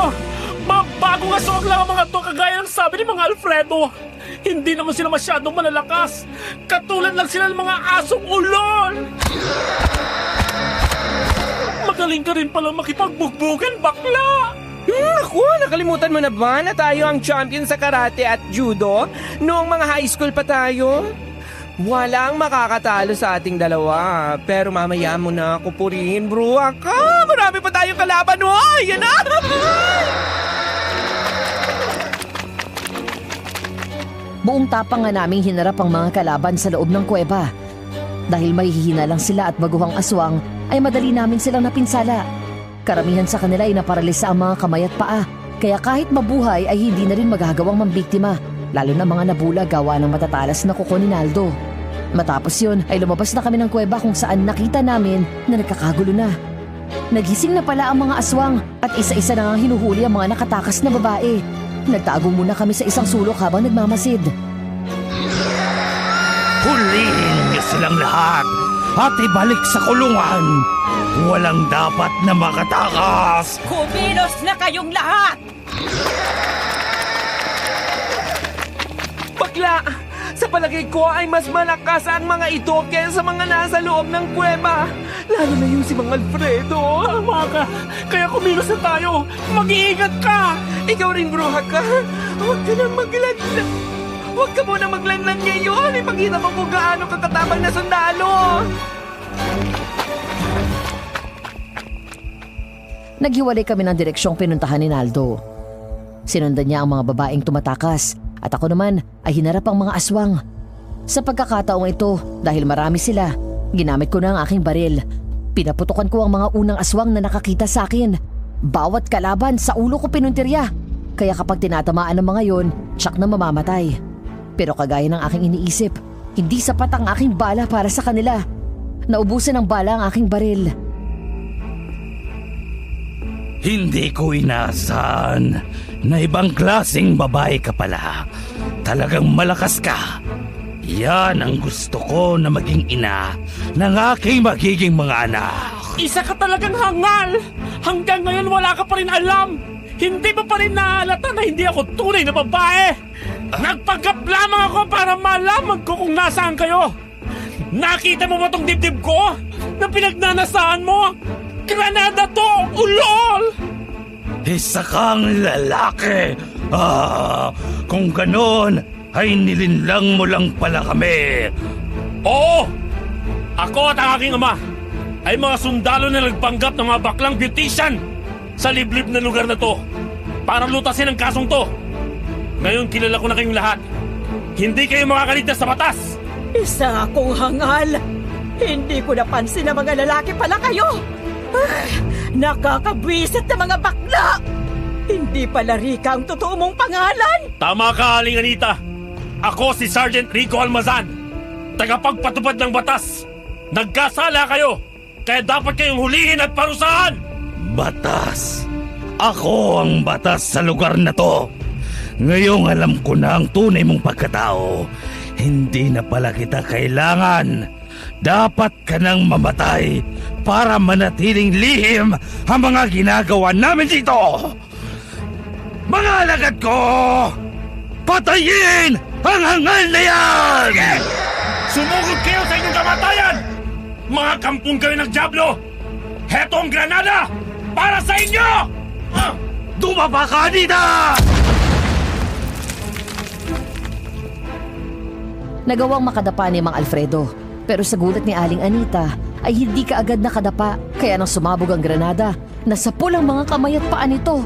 Mga bagong aswang lang ang mga to, kagaya ng sabi ni Mang Alfredo. Hindi naman sila masyadong malalakas. Katulad lang sila ng mga asong ulol. Magaling ka rin palang makipagbugbugan, bakla! Naku, nakalimutan mo na ba na tayo ang champion sa karate at judo noong mga high school pa tayo? Walang makakatalo sa ating dalawa. Pero mamaya mo na ako purihin, bro. Marami pa tayong kalaban. Hoy, yan na! Buong tapang nga naming hinarap ang mga kalaban sa loob ng kuweba. Dahil mahihina lang sila at baguhang aswang, ay madali namin silang napinsala. Karamihan sa kanila ay naparalisa ang mga kamay at paa, kaya kahit mabuhay ay hindi na rin magagawang mambiktima, lalo na mga nabula gawa ng matatalas na kuko ni Naldo. Matapos yun ay lumabas na kami ng kuweba kung saan nakita namin na nagkakagulo na. Nagising na pala ang mga aswang at isa-isa na nga hinuhuli ang mga nakatakas na babae. Nagtago muna kami sa isang sulok habang nagmamasid. Hulihin niyo silang lahat at ibalik sa kulungan. Walang dapat na makatakas. Kumilos na kayong lahat! Bakla! Sa palagay ko ay mas malakas ang mga ito kaysa sa mga nasa loob ng kuweba. Lalo na yung si Mang Alfredo. Tama ka! Kaya kumilos na tayo! Mag-iingat ka! Ikaw rin, bruha ka. Huwag ka nang maglanlan. Huwag ka muna maglanlan ngayon. Ipakita mo kung gaano kakatabang na sundalo. Naghiwalay kami ng direksyong pinuntahan ni Naldo. Sinundan niya ang mga babaeng tumatakas at ako naman ay hinarap ang mga aswang. Sa pagkakataong ito, dahil marami sila, ginamit ko na ang aking baril. Pinaputukan ko ang mga unang aswang na nakakita sa akin. Bawat kalaban sa ulo ko pinuntirya. Kaya kapag tinatamaan ng mga yon, tsak na mamamatay. Pero kagaya ng aking iniisip, hindi sapat ang aking bala para sa kanila. Naubusan ng bala ang aking baril. Hindi ko inaasahan na ibang klaseng babae ka pala. Talagang malakas ka. Yan ang gusto ko na maging ina ng aking magiging mga anak. Isa ka talagang hangal! Hanggang ngayon wala ka pa rin alam! Hindi mo pa rin nahalata na hindi ako tunay na babae! Nagpanggap lamang ako para malaman ko kung nasaan kayo! Nakita mo ba tong dibdib ko? Na pinagnanasaan mo? Granada to! Ulol! Isa kang lalaki! Kung ganon, ay nilinlang mo lang pala kami! Oo! Ako at ang aking ama ay mga sundalo na nagpanggap ng mga baklang beautician sa liblib na lugar na to para lutasin ang kasong to. Ngayon kilala ko na kayong lahat. Hindi kayo makakaligtas sa batas. Isa akong hangal. Hindi ko napansin na mga lalaki pala kayo. Nakakabwisit na mga bakla. Hindi pala Rica ang totoo mong pangalan. Tama ka, Aling Anita. Ako si Sergeant Rico Almazan, tagapagpatupad ng batas. Nagkasala kayo, kaya dapat kayong hulihin at parusahan. Batas? Ako ang batas sa lugar na to. Ngayong alam ko na ang tunay mong pagkatao. Hindi na pala kita kailangan. Dapat ka nang mamatay para manatiling lihim ang mga ginagawa namin dito. Mga alagad ko! Patayin ang hangal na yan! Sumugod kayo sa inyong kamatayan! Mga kampung kayo ng Diablo! Heto ang granada! Para sa inyo! Dumaba ka, Anita! Nagawang makadapa ni Mang Alfredo. Pero sa gulat ni Aling Anita ay hindi kaagad nakadapa. Kaya nang sumabog ang granada, nasapul ang mga kamay at paa nito.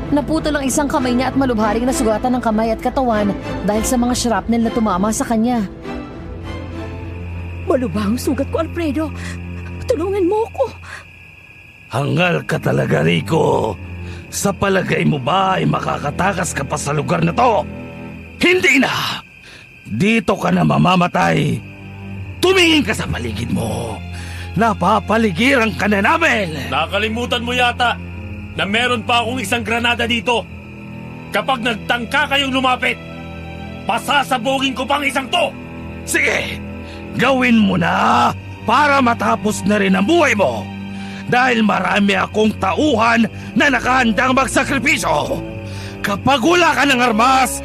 Naputol ang isang kamay niya at malubharing nasugatan ng kamay at katawan dahil sa mga shrapnel na tumama sa kanya. Malubhang sugat ko, Alfredo. Tulungan mo ko. Hangal ka talaga, Rico. Sa palagay mo ba ay makakatakas ka pa sa lugar na to? Hindi na! Dito ka na mamamatay. Tumingin ka sa paligid mo. Napapaligiran ka na namin. Nakalimutan mo yata na meron pa akong isang granada dito. Kapag nagtangka kayong lumapit, pasasabugin ko pang isang to. Sige, gawin mo na para matapos na rin ang buhay mo. Dahil marami akong tauhan na nakahandang magsakripisyo. Kapag wala ka ng armas,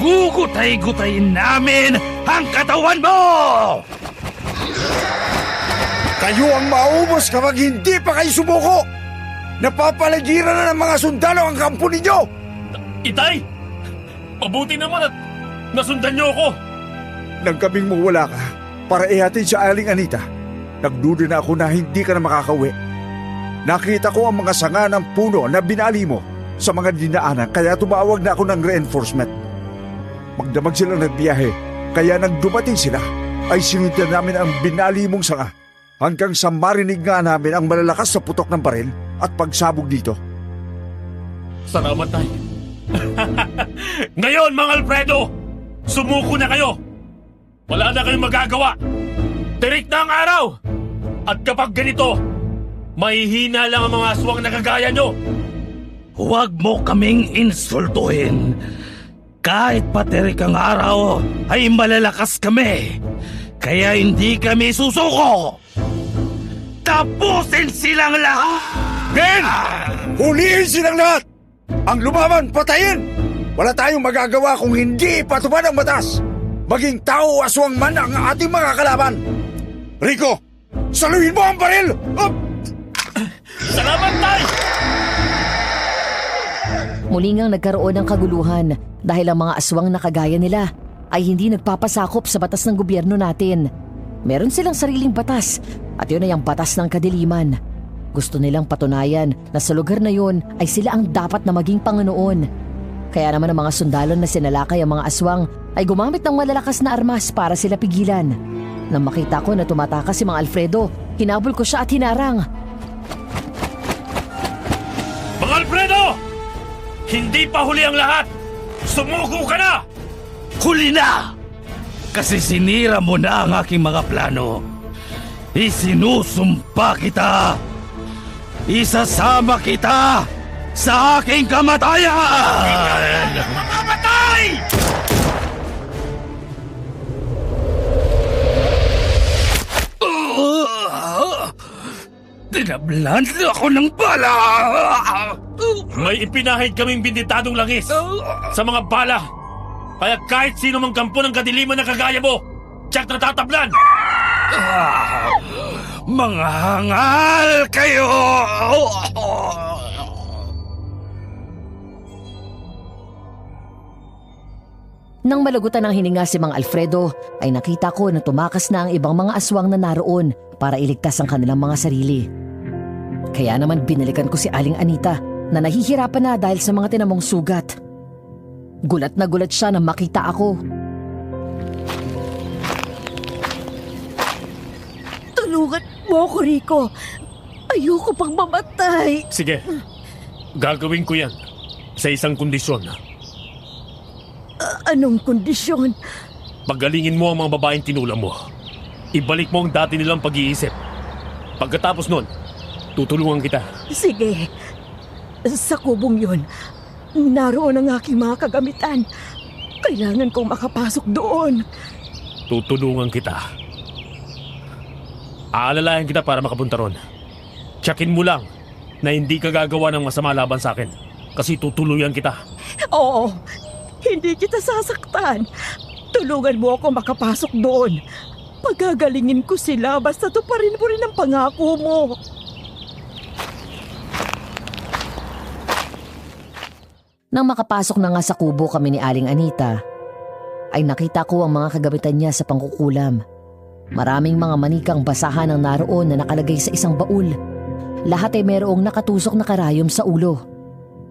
gugutay-gutayin namin ang katawan mo! Kayo ang maubos kapag hindi pa kayo sumuko! Napapaligiran na ng mga sundalo ang kampo ninyo! Itay! Mabuti naman at nasundan niyo ako. Nang kaming mawala ka, para ihatid sa Aling Anita, nagduda na ako na hindi ka na makakauwi. Nakita ko ang mga sanga ng puno na binali mo sa mga dinaanan kaya tumawag na ako ng reinforcement. Magdamag sila nagbiyahe kaya nang dumating sila ay sinundan namin ang binali mong sanga hanggang sa marinig nga namin ang malalakas sa putok ng baril at pagsabog dito. Salamat, Tay. Ngayon, Mang Alfredo, sumuko na kayo. Wala na kayong magagawa. Tirik na ang araw. At kapag ganito, mahihina lang ang mga aswang na kagaya nyo. Huwag mo kaming insultuhin. Kahit patirik ang araw, ay malalakas kami. Kaya hindi kami susuko. Tapusin silang lahat! Ben! Huliin silang lahat! Ang lumaban, patayin! Wala tayong magagawa kung hindi ipatupad ang batas. Maging tao o aswang man ang ating mga kalaban. Rico, saluhin mo ang baril! Salamat, Tay! Muli ngang nagkaroon ng kaguluhan dahil ang mga aswang na kagaya nila ay hindi nagpapasakop sa batas ng gobyerno natin. Meron silang sariling batas at yun ay ang batas ng kadiliman. Gusto nilang patunayan na sa lugar na yun ay sila ang dapat na maging Panginoon. Kaya naman ang mga sundalo na sinalakay ang mga aswang ay gumamit ng malalakas na armas para sila pigilan. Nang makita ko na tumatakas si Mang Alfredo, hinabol ko siya at hinarang. Mang Alfredo! Hindi pa huli ang lahat! Sumuko ka na! Huli na! Kasi sinira mo na ang aking mga plano. Isinusumpa kita! Isasama kita sa aking kamatayan! Mamamatay! Dinablan ako ng bala! May ipinahid kaming binditadong langis sa mga bala. Kaya kahit sino mang kampo ng kadiliman na kagaya mo, tiyak na tatablan! Mga hangal kayo! Nang malagutan ng hininga si Mang Alfredo, ay nakita ko na tumakas na ang ibang mga aswang na naroon para iligtas ang kanilang mga sarili. Kaya naman binalikan ko si Aling Anita na nahihirapan na dahil sa mga tinamong sugat. Gulat na gulat siya nang makita ako. Tulungan mo ko, Rico. Ayoko pang mamatay. Sige, gagawin ko yan sa isang kondisyon. Anong kondisyon? Pagalingin mo ang mga babaeng tinulak mo. Ibalik mo ang dati nilang pag-iisip. Pagkatapos nun, tutulungan kita. Sige. Sa kubong yun, naroon ang aking mga kagamitan. Kailangan kong makapasok doon. Tutulungan kita. Aalalayan kita para makapunta ron. Tiyakin mo lang na hindi ka gagawa ng masama laban sa akin. Kasi tutuluyan kita. Oo, hindi kita sasaktan. Tulungan mo ako makapasok doon. Pagagalingin ko sila basta tuparin mo rin ang pangako mo. Nang makapasok na nga sa kubo kami ni Aling Anita, ay nakita ko ang mga kagamitan niya sa pangkukulam. Maraming mga manikang basahan ang naroon na nakalagay sa isang baul. Lahat ay mayroong nakatusok na karayom sa ulo.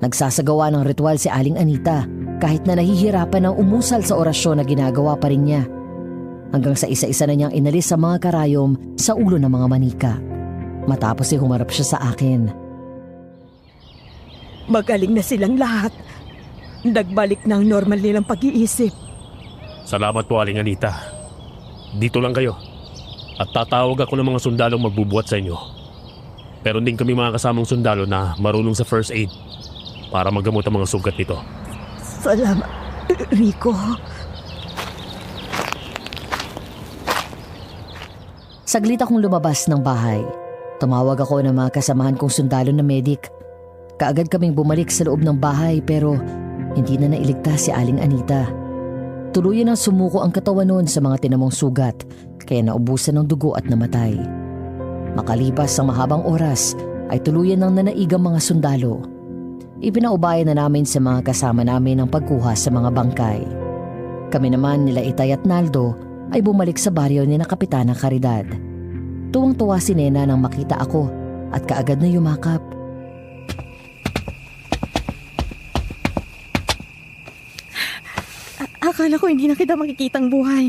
Nagsasagawa ng ritual si Aling Anita kahit na nahihirapan ng umusal sa orasyon na ginagawa pa rin niya. Hanggang sa isa-isa na niyang inalis ang mga karayom sa ulo ng mga manika. Matapos ay humarap siya sa akin. Magaling na silang lahat. Nagbalik na ang normal nilang pag-iisip. Salamat po, Aling Anita. Dito lang kayo. At tatawag ako ng mga sundalong magbubuhat sa inyo. Pero din kami mga kasamang sundalo na marunong sa first aid para magamot ang mga sugat nito. Salamat, Rico. Saglit akong lumabas ng bahay. Tumawag ako ng mga kasamahan kong sundalo na medic. Kaagad kaming bumalik sa loob ng bahay pero hindi na nailigtas si Aling Anita. Tuluyan ang sumuko ang katawan noon sa mga tinamong sugat kaya naubusan ng dugo at namatay. Makalipas ang mahabang oras ay tuluyan ng nanaigang mga sundalo. Ipinaubayan na namin sa mga kasama namin ang pagkuha sa mga bangkay. Kami naman nila Itay at Naldo ay bumalik sa baryo ni na Kapitana Caridad. Tuwang-tuwa si Nena nang makita ako at kaagad na yumakap. Akala ko hindi na kita makikitang buhay.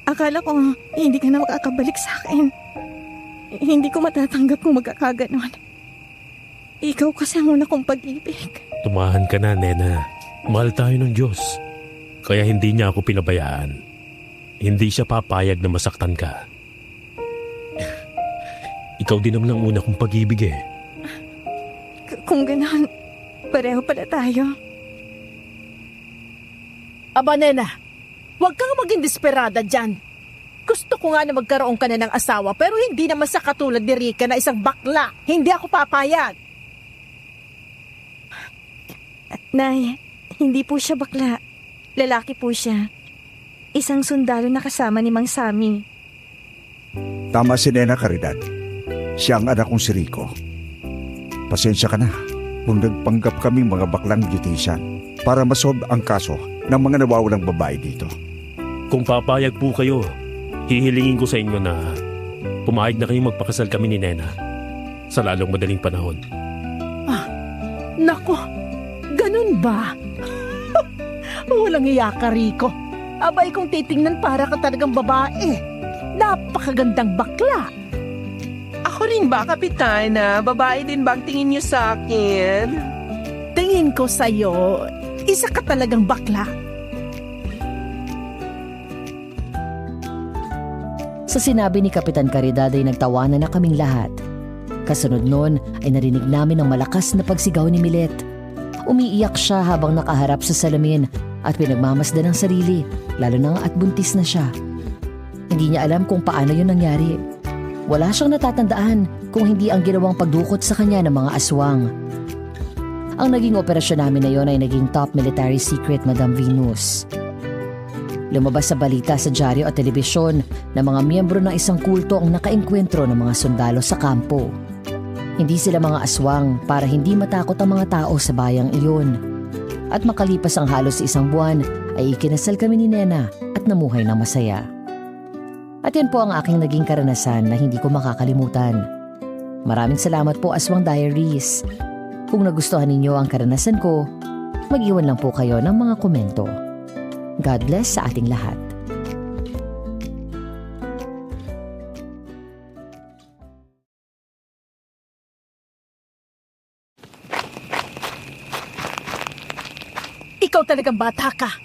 Akala ko hindi ka na makakabalik sa akin. Hindi ko matatanggap kung magkakaganon. Ikaw kasi ang una kong pag-ibig. Tumahan ka na, Nena. Mahal tayo ng Diyos. Kaya hindi niya ako pinabayaan. Hindi siya papayag na masaktan ka. Ikaw din naman ang una kong pag-ibig eh. Kung ganon, pareho pala tayo. Aba, Nena, huwag kang maging desperada dyan. Gusto ko nga na magkaroon ka na ng asawa pero hindi naman sa katulad ni Rica na isang bakla. Hindi ako papayag. Nay, hindi po siya bakla. Lalaki po siya. Isang sundalo na kasama ni Mang Sami. Tama si Nena Caridad. Siya ang anak kong si Rico. Pasensya ka na kung nagpanggap kaming mga baklang beautician para masolve ang kaso ng mga nawawalang babae dito. Kung papayag po kayo, hihilingin ko sa inyo na pumayag na kayong magpakasal kami ni Nena sa lalong madaling panahon. Nako, ganun ba? Walang iya ka, Rico. Abay kung titingnan para ka talagang babae. Napakagandang bakla. Ako rin ba, Kapitana? Babae din ba ang tingin niyo sa akin? Tingin ko sa'yo, isa ka talagang bakla. Sa sinabi ni Kapitan Caridad ay nagtawanan na kaming lahat. Kasunod noon ay narinig namin ang malakas na pagsigaw ni Milet. Umiiyak siya habang nakaharap sa salamin at pinagmamasdan ang sarili, lalo na at buntis na siya. Hindi niya alam kung paano yun nangyari. Wala siyang natatandaan kung hindi ang ginawang pagdukot sa kanya ng mga aswang. Ang naging operasyon namin na yon ay naging top military secret, Madam Venus. Lumabas sa balita sa dyaryo at telebisyon na mga miyembro ng isang kulto ang nakaengkwentro ng mga sundalo sa kampo. Hindi sila mga aswang para hindi matakot ang mga tao sa bayang iyon. At makalipas ang halos 1 buwan ay ikinasal kami ni Nena at namuhay ng masaya. At yan po ang aking naging karanasan na hindi ko makakalimutan. Maraming salamat po, Aswang Diaries. Kung nagustuhan ninyo ang karanasan ko, mag-iwan lang po kayo ng mga komento. God bless sa ating lahat. Ikaw talagang bata ka.